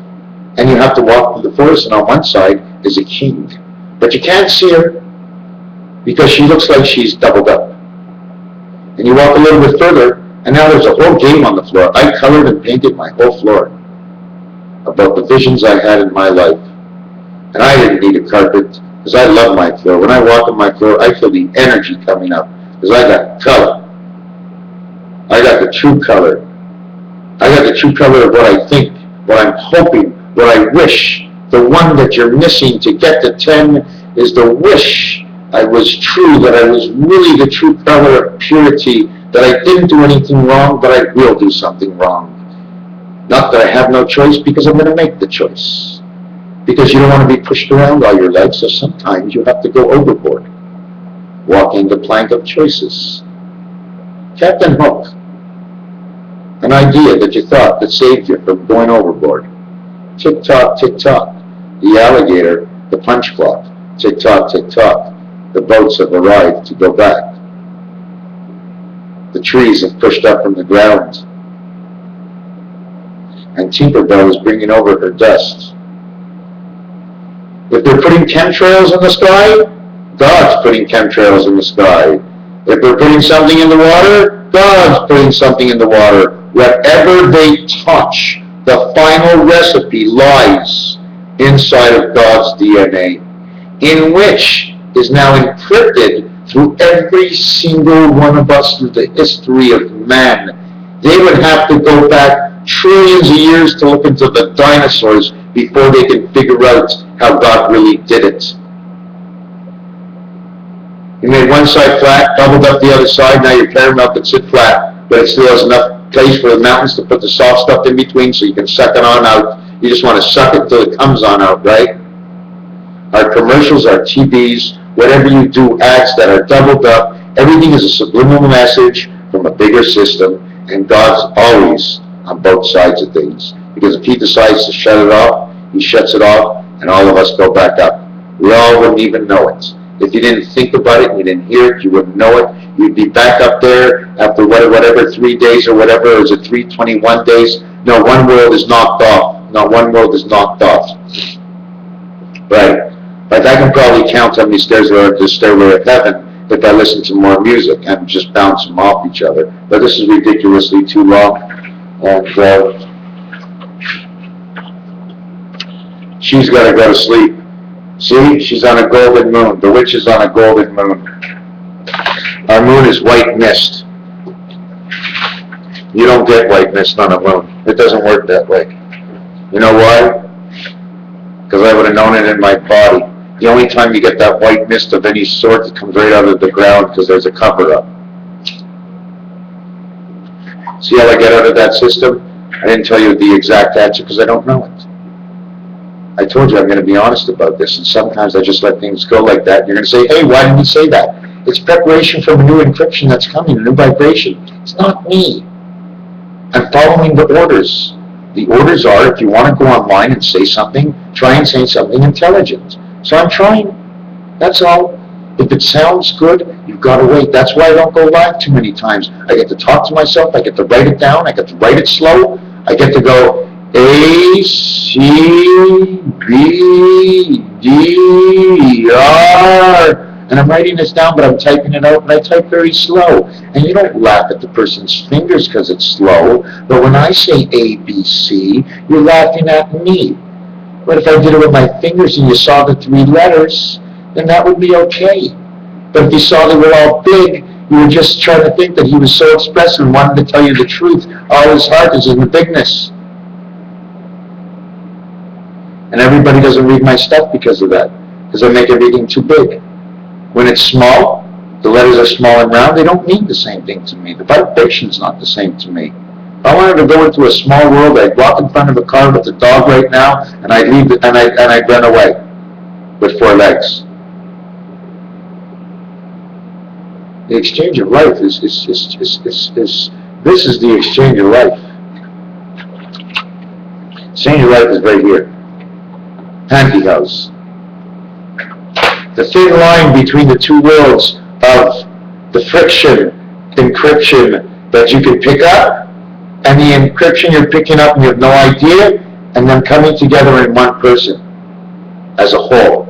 S1: And you have to walk through the forest, and on one side is a king. But you can't see her because she looks like she's doubled up. And you walk a little bit further, and now there's a whole game on the floor. I colored and painted my whole floor about the visions I had in my life. And I didn't need a carpet because I love my floor. When I walk on my floor, I feel the energy coming up because I got color. I got the true color. I got the true color of what I think, what I'm hoping, what I wish. The one that you're missing to get to 10 is the wish I was true, that I was really the true color of purity, that I didn't do anything wrong, but I will do something wrong. Not that I have no choice, because I'm going to make the choice. Because you don't want to be pushed around all your life, so sometimes you have to go overboard. Walking the plank of choices. Captain Hook. An idea that you thought that saved you from going overboard. Tick-tock, tick-tock. The alligator, the punch clock. Tick-tock, tick-tock. The boats have arrived to go back. The trees have pushed up from the ground. And Tinkerbell is bringing over her dust. If they're putting chemtrails in the sky, God's putting chemtrails in the sky. If they're putting something in the water, God's putting something in the water. Whatever they touch, the final recipe lies inside of God's DNA, in which is now encrypted through every single one of us through the history of man. They would have to go back trillions of years to look into the dinosaurs before they can figure out how God really did it. You made one side flat, doubled up the other side, now your caramel can sit flat, but it still has enough place for the mountains to put the soft stuff in between so you can suck it on out. You just want to suck it till it comes on out, right? Our commercials, our TVs, whatever you do, ads that are doubled up, everything is a subliminal message from a bigger system, and God's always on both sides of things. Because if he decides to shut it off, he shuts it off, and all of us go back up. We all wouldn't even know it. If you didn't think about it, and you didn't hear it, you wouldn't know it. You'd be back up there after whatever 3 days or whatever, or is it 321 days? No, one world is knocked off. No, one world is knocked off. Right. Like I can probably count how many stairs there are to the stairway of heaven if I listen to more music and just bounce them off each other. But this is ridiculously too long. And she's got to go to sleep. See, she's on a golden moon. The witch is on a golden moon. Our moon is white mist. You don't get white mist on a moon. It doesn't work that way. You know why? Because I would have known it in my body. The only time you get that white mist of any sort, it comes right out of the ground because there's a cover-up. See how I get out of that system? I didn't tell you the exact answer because I don't know it. I told you I'm going to be honest about this, and sometimes I just let things go like that. You're going to say, hey, why didn't you say that? It's preparation for a new encryption that's coming, a new vibration. It's not me. I'm following the orders. The orders are, if you want to go online and say something, try and say something intelligent. So I'm trying. That's all. If it sounds good, you've got to wait. That's why I don't go live too many times. I get to talk to myself. I get to write it down. I get to write it slow. I get to go, A, C, B, D, R. And I'm writing this down, but I'm typing it out, but I type very slow. And you don't laugh at the person's fingers because it's slow. But when I say A, B, C, you're laughing at me. But if I did it with my fingers and you saw the 3 letters, then that would be okay. But if you saw they were all big, you were just trying to think that he was so expressive and wanted to tell you the truth. All his heart is in the bigness. And everybody doesn't read my stuff because of that, because I make everything too big. When it's small, the letters are small and round, they don't mean the same thing to me. The vibration's not the same to me. If I wanted to go into a small world, I'd walk in front of a car with a dog right now, and I'd leave it, and I'd run away with 4 legs. The exchange of life is this is the exchange of life. Exchange of life is right here. Pantyhose. The thin line between the 2 worlds of the friction, encryption that you can pick up, and the encryption you're picking up and you have no idea, and them coming together in one person as a whole.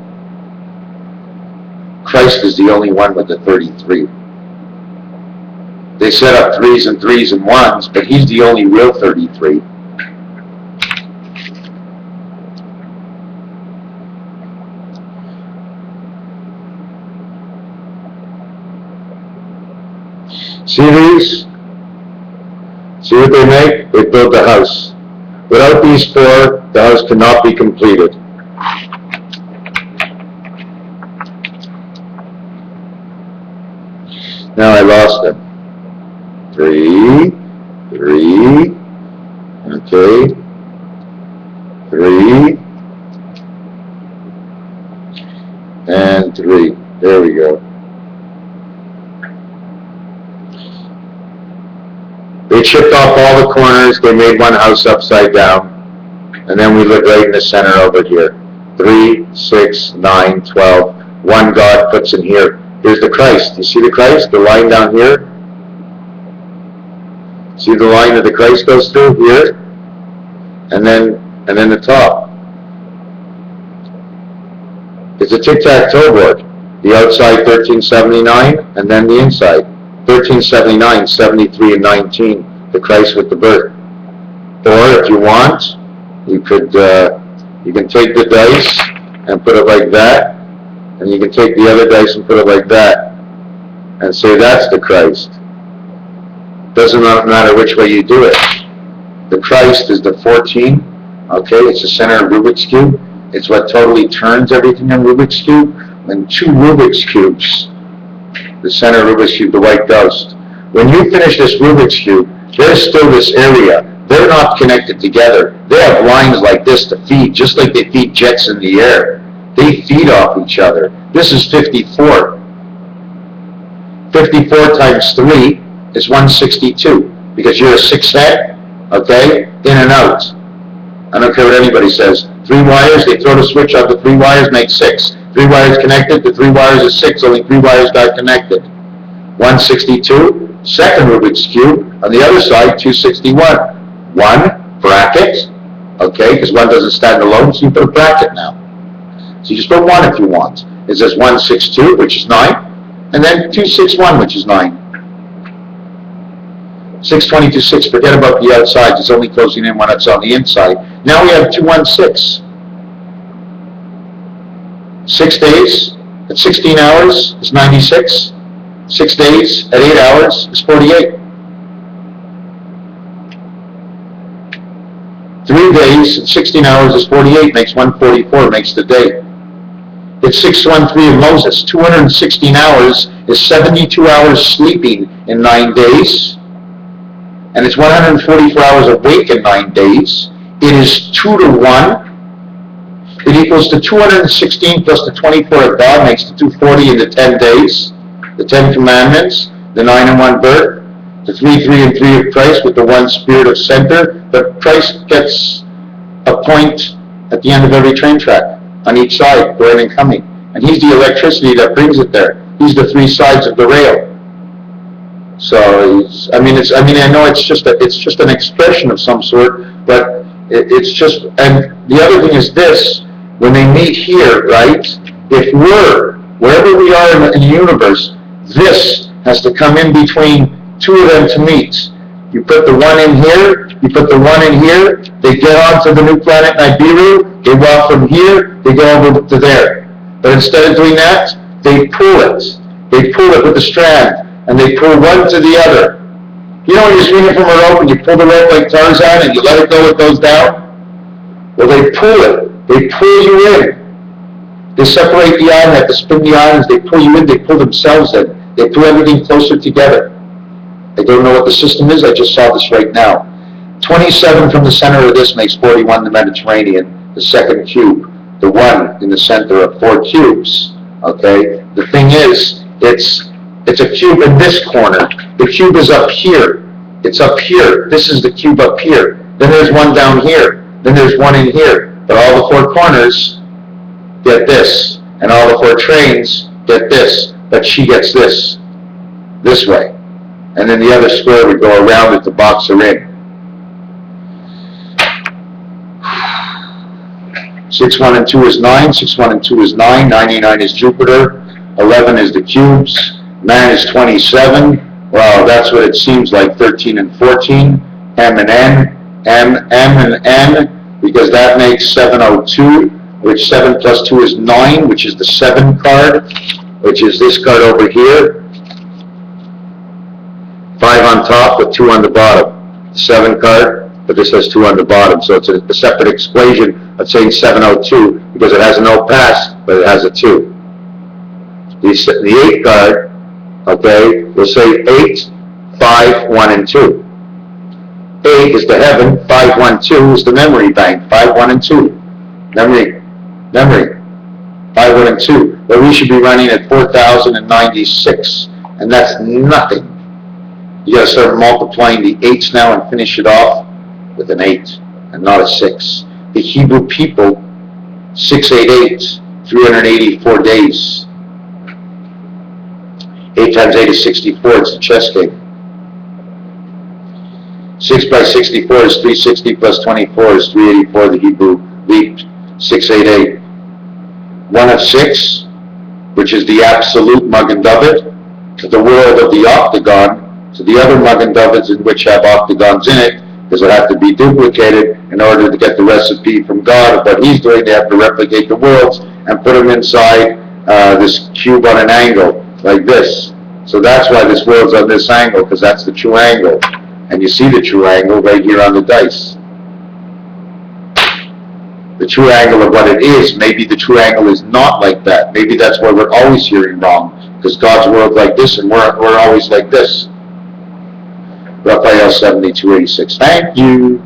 S1: Christ is the only one with the 33. They set up 3s and 3s and 1s, but he's the only real 33. See these? See what they make? They build the house. Without these 4, the house cannot be completed. Now I lost them. 3, 3, okay, 3, and 3. There we go. They chipped off all the corners, they made one house upside down, and then we live right in the center over here. 3, 6, 9, 12. One God puts in here. Here's the Christ. You see the Christ? The line down here? See the line that the Christ goes through here? And then the top. It's a tic-tac-toe board. The outside 1379, and then the inside. 1379, 73, and 19, the Christ with the birth. Or if you want, you can take the dice and put it like that, and you can take the other dice and put it like that, and say that's the Christ. Doesn't matter which way you do it. The Christ is the 14, okay, it's the center of Rubik's Cube. It's what totally turns everything in Rubik's Cube. When 2 Rubik's Cubes, the center of Rubik's Cube, the white ghost. When you finish this Rubik's Cube, there's still this area. They're not connected together. They have lines like this to feed, just like they feed jets in the air. They feed off each other. This is 54. 54 times 3 is 162, because you're a 6 head, okay, in and out. I don't care what anybody says. 3 wires, they throw the switch out, the 3 wires make 6. 3 wires connected, the 3 wires is 6, only 3 wires got connected. 162, second Rubik's Cube, on the other side, 261. 1 bracket, okay, because 1 doesn't stand alone, so you put a bracket now. So you just put 1 if you want. It says 162, which is 9, and then 261, which is 9. 622, 6, forget about the outside, it's only closing in when it's on the inside. Now we have 216. 6 days at 16 hours is 96. 6 days at 8 hours is 48. 3 days at 16 hours is 48, makes 144, makes the day. It's 613 of Moses. 216 hours is 72 hours sleeping in 9 days. And it's 144 hours awake in 9 days. It is 2 to 1. It equals to 216 plus the 24 of God makes the 240 in the 10 days. The 10 commandments, the 9 and 1 birth, the 3, 3 and 3 of Christ with the 1 spirit of center. But Christ gets a point at the end of every train track on each side, going and coming. And he's the electricity that brings it there. He's the 3 sides of the rail. So I know it's just an expression of some sort, but It's just, and the other thing is this, when they meet here, right, if wherever we are in the universe, this has to come in between two of them to meet. You put the one in here, you put the one in here, they get onto the new planet Nibiru, they walk from here, they go over to there. But instead of doing that, they pull it. They pull it with the strand, and they pull one to the other. You know when you're swinging from a rope and you pull the rope like Tarzan and you let it go, it goes down? Well, they pull it. They pull you in. They separate the iron, they have to spin the irons, they pull you in, they pull themselves in. They pull everything closer together. I don't know what the system is, I just saw this right now. 27 from the center of this makes 41 the Mediterranean, the second cube. The one in the center of 4 cubes. Okay? The thing is, it's a cube in this corner. The cube is up here. It's up here. This is the cube up here. Then there's one down here. Then there's one in here. But all the 4 corners get this. And all the 4 trains get this. But she gets this way. And then the other square would go around it to box her in. 6, 1, and 2 is 9. 6, 1, and 2 is 9. 99 is Jupiter. 11 is the cubes. Man is 27. Well, that's what it seems like. 13 and 14. M and N. M and N. Because that makes 702. Which 7 plus 2 is 9. Which is the 7 card. Which is this card over here. 5 on top with 2 on the bottom. 7 card. But this has 2 on the bottom, so it's a separate equation of saying 702 because it has a no pass, but it has a 2. The 8 card, okay, will say 8, 5, 1, and 2. 8 is the heaven, 5, 1, 2 is the memory bank, 5, 1, and 2. Memory, 5, 1, and 2. But we should be running at 4,096, and that's nothing. You gotta start multiplying the 8s now and finish it off with an 8 and not a 6. The Hebrew people, 688, 384 days. 8 times 8 is 64, it's a chess game. 6 by 64 is 360 plus 24 is 384, the Hebrew leaped. 688. 1 of 6, which is the absolute Magen David, to the world of the octagon, to the other Magen Davids in which have octagons in it, because it had to be duplicated in order to get the recipe from God of what he's doing. They have to replicate the worlds and put them inside this cube on an angle, like this. So that's why this world's on this angle, because that's the true angle. And you see the true angle right here on the dice. The true angle of what it is, maybe the true angle is not like that. Maybe that's why we're always hearing wrong, because God's world like this and we're always like this. Raphael 7286. Thank you.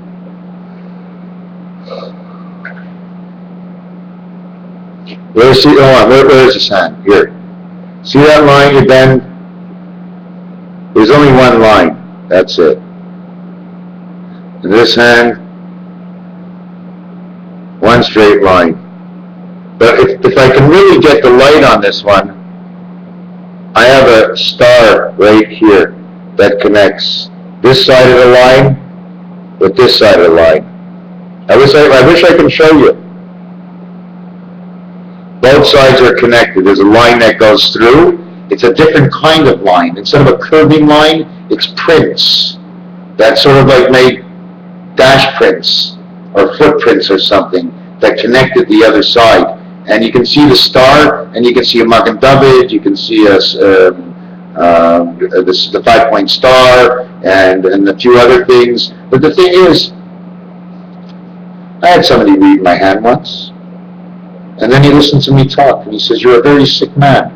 S1: Where's this hand? Here. See that line you bend? There's only one line. That's it. In this hand, one straight line. But if I can really get the light on this one, I have a star right here that connects this side of the line with this side of the line. I wish I could show you. Both sides are connected. There's a line that goes through. It's a different kind of line. Instead of a curving line, it's prints. That sort of like made dash prints or footprints or something that connected the other side. And you can see the star, and you can see a Magen David, you can see the 5-point star, and a few other things. But the thing is, I had somebody read my hand once, and then he listened to me talk, and he says, "You're a very sick man."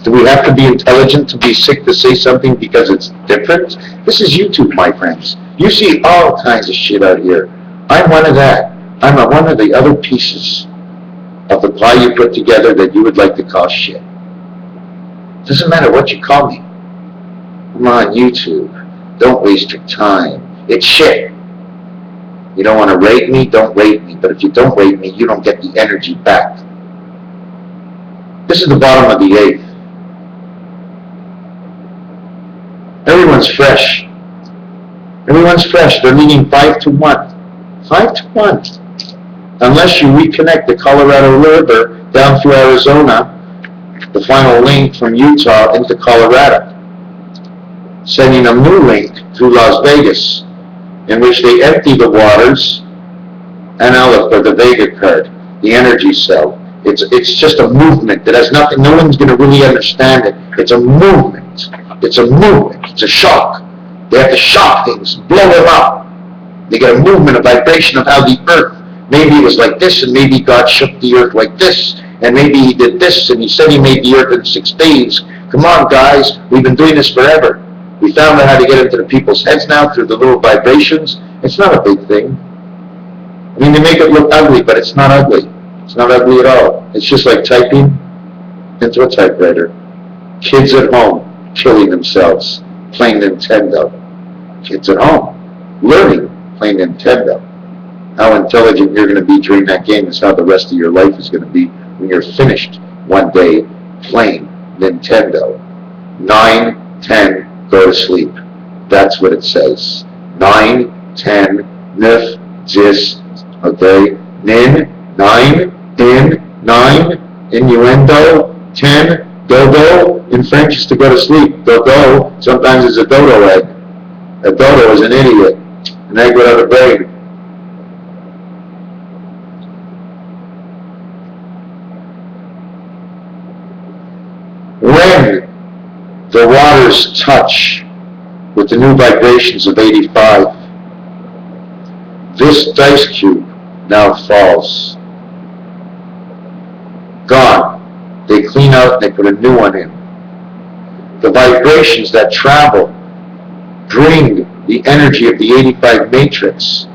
S1: Do we have to be intelligent to be sick to say something because it's different? This is YouTube, my friends. You see all kinds of shit out here. I'm one of that. I'm one of the other pieces of the pie you put together that you would like to call shit. Doesn't matter what you call me. I'm on YouTube. Don't waste your time. It's shit. You don't want to rate me? Don't rate me. But if you don't rate me, you don't get the energy back. This is the bottom of the 8th. Everyone's fresh. Everyone's fresh. They're leading 5-1. 5-1. Unless you reconnect the Colorado River down through Arizona, the final link from Utah into Colorado, sending a new link through Las Vegas, in which they empty the waters and ALIVE, the Vega card, the energy cell. It's just a movement that has nothing, no one's going to really understand it. It's a movement. It's a movement. It's a shock. They have to shock things, blow them up. They get a movement, a vibration of how the earth, maybe it was like this, and maybe God shook the earth like this, and maybe he did this, and he said he made the earth in 6 days. Come on, guys, we've been doing this forever. We found out how to get into the people's heads now through the little vibrations. It's not a big thing. I mean, they make it look ugly, but it's not ugly. It's not ugly at all. It's just like typing into a typewriter. Kids at home killing themselves, playing Nintendo. Kids at home learning, playing Nintendo. How intelligent you're going to be during that game is how the rest of your life is going to be when you're finished one day playing Nintendo. 9, 10, go to sleep. That's what it says. 9, 10, 9, 10, okay? Nin, 9, in, 9, innuendo, 10, dodo. In French is to go to sleep. Dodo, sometimes it's a dodo egg. A dodo is an idiot. An egg without a brain. When the waters touch with the new vibrations of 85, this dice cube now falls. Gone. They clean out and they put a new one in. The vibrations that travel bring the energy of the 85 matrix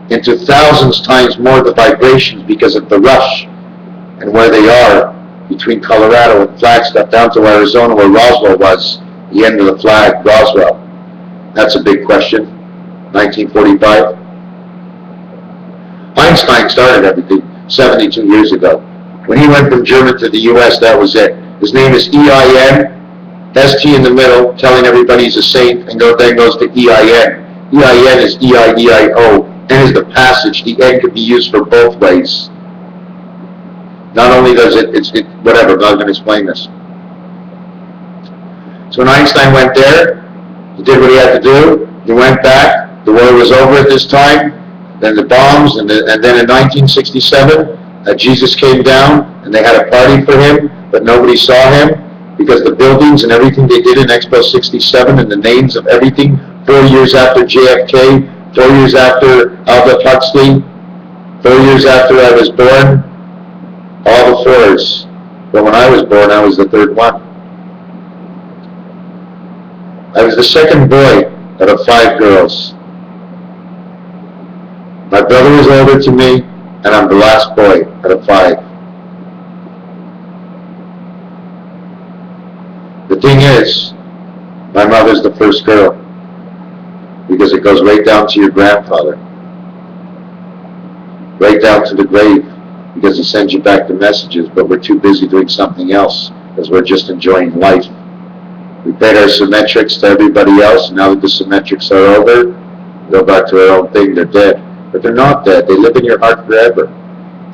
S1: into thousands times more of the vibrations because of the rush and where they are between Colorado and Flagstaff down to Arizona where Roswell was, the end of the flag, Roswell. That's a big question. 1945. Einstein started everything 72 years ago. When he went from Germany to the U.S., that was it. His name is EIN, ST in the middle, telling everybody he's a saint, and then goes to EIN. EIN is EIEIO. N is the passage. The N can be used for both ways. Not only does it, whatever, I'm not going to explain this. So when Einstein went there, he did what he had to do. He went back. The war was over at this time. Then the bombs, and then in 1967, Jesus came down, and they had a party for him, but nobody saw him because the buildings and everything they did in Expo 67 and the names of everything, 4 years after JFK, 4 years after Aldous Huxley, 4 years after I was born, all the fours. But when I was born, I was the third one. I was the second boy out of 5 girls. My brother was older to me, and I'm the last boy out of 5. The thing is, my mother's the first girl, because it goes right down to your grandfather, right down to the grave, because he sends you back the messages, but we're too busy doing something else, because we're just enjoying life. We paid our symmetrics to everybody else, and now that the symmetrics are over, go back to our own thing, they're dead. But they're not dead, they live in your heart forever.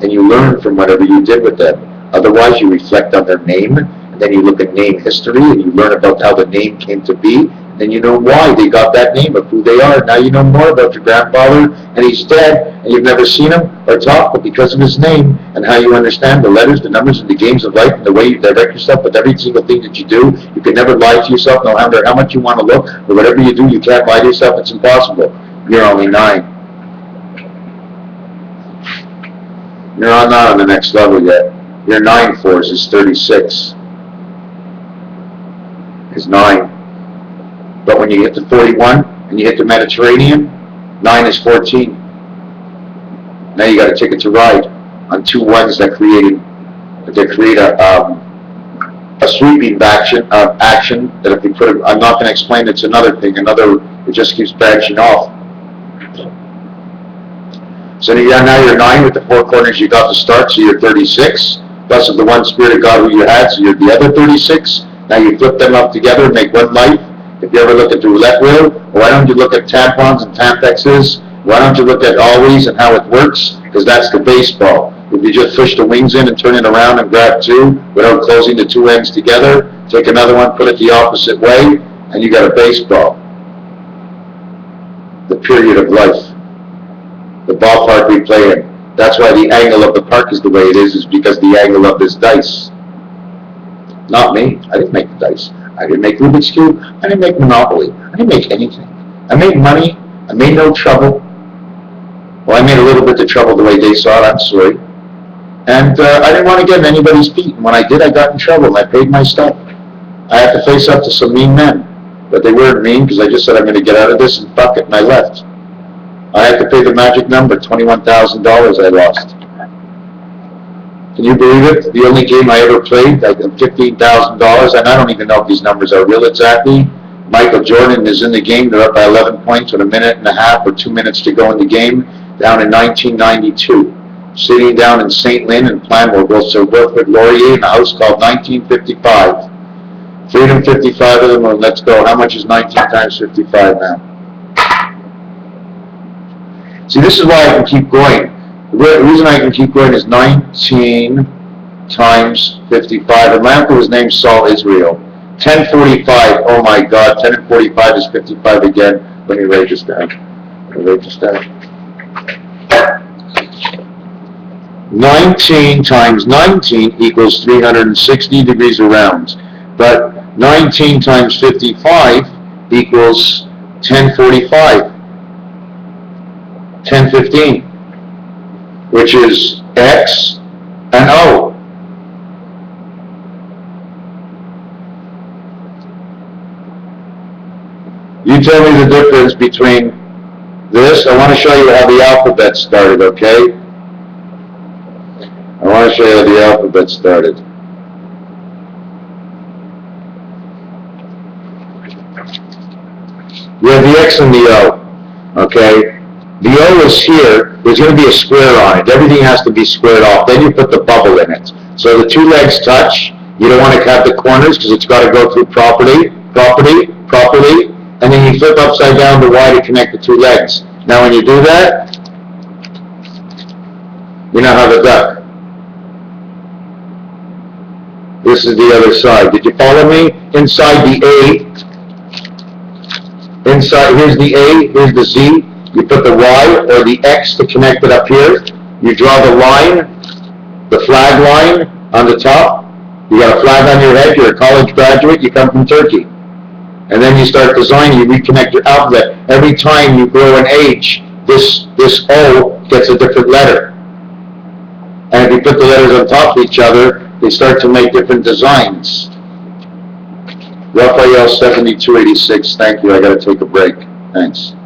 S1: And you learn from whatever you did with them. Otherwise, you reflect on their name, and then you look at name history, and you learn about how the name came to be, and then you know why they got that name, of who they are. Now you know more about your grandfather, and he's dead, and you've never seen him or talked, but because of his name, and how you understand the letters, the numbers, and the games of life, and the way you direct yourself with every single thing that you do, you can never lie to yourself, no matter how much you want to look, or whatever you do, you can't lie to yourself, it's impossible. You're only 9. You're not on the next level yet. Your 9 force is 36. Is 9. But when you hit the 41 and you hit the Mediterranean, 9 is 14. Now you got a ticket to ride on 2 1s that create a sweeping action that if you put it, I'm not going to explain. It's another thing. It just keeps branching off. So now you're 9 with the 4 corners you got to start, so you're 36. Plus of the one Spirit of God who you had, so you're the other 36. Now you flip them up together and make one life. If you ever look at the roulette wheel, why don't you look at tampons and Tampexes? Why don't you look at Always and how it works? Because that's the baseball. If you just push the wings in and turn it around and grab two without closing the two ends together, take another one, put it the opposite way, and you got a baseball. The period of life. The ballpark we play in. That's why the angle of the park is the way it is because the angle of this dice. Not me. I didn't make the dice. I didn't make Rubik's Cube. I didn't make Monopoly. I didn't make anything. I made money. I made no trouble. Well, I made a little bit of trouble the way they saw it. I'm sorry. And I didn't want to get in anybody's feet. And when I did, I got in trouble. And I paid my stuff. I had to face up to some mean men. But they weren't mean because I just said I'm going to get out of this and fuck it. And I left. I had to pay the magic number, $21,000 I lost. Can you believe it? The only game I ever played, I got $15,000, and I don't even know if these numbers are real exactly. Michael Jordan is in the game. They're up by 11 points with a minute and a half or 2 minutes to go in the game, down in 1992. Sitting down in St. Lin and Planville, Sir Wilfrid Laurier in a house called 1955. Freedom 55 of the moon. Let's go. How much is 19 times 55 now? See, this is why I can keep going. The reason I can keep going is 19 times 55. And my uncle was named Saul Israel. 1045, oh my God, 10 and 45 is 55 again. Let me write this down. 19 times 19 equals 360 degrees around. But 19 times 55 equals 1045. 1015, which is X and O. You tell me the difference between this. I want to show you how the alphabet started, okay? I want to show you how the alphabet started. You have the X and the O, okay? The O is here, there's going to be a square on it. Everything has to be squared off. Then you put the bubble in it. So the two legs touch. You don't want to cut the corners because it's got to go through properly, and then you flip upside down the Y to connect the two legs. Now when you do that, you now have a duck. This is the other side. Did you follow me? Inside the A, here's the A, here's the Z. You put the Y or the X to connect it up here. You draw the line, the flag line on the top. You got a flag on your head. You're a college graduate. You come from Turkey. And then you start designing. You reconnect your alphabet. Every time you grow in age, this O gets a different letter. And if you put the letters on top of each other, they start to make different designs. Raphael 7286. Thank you. I got to take a break. Thanks.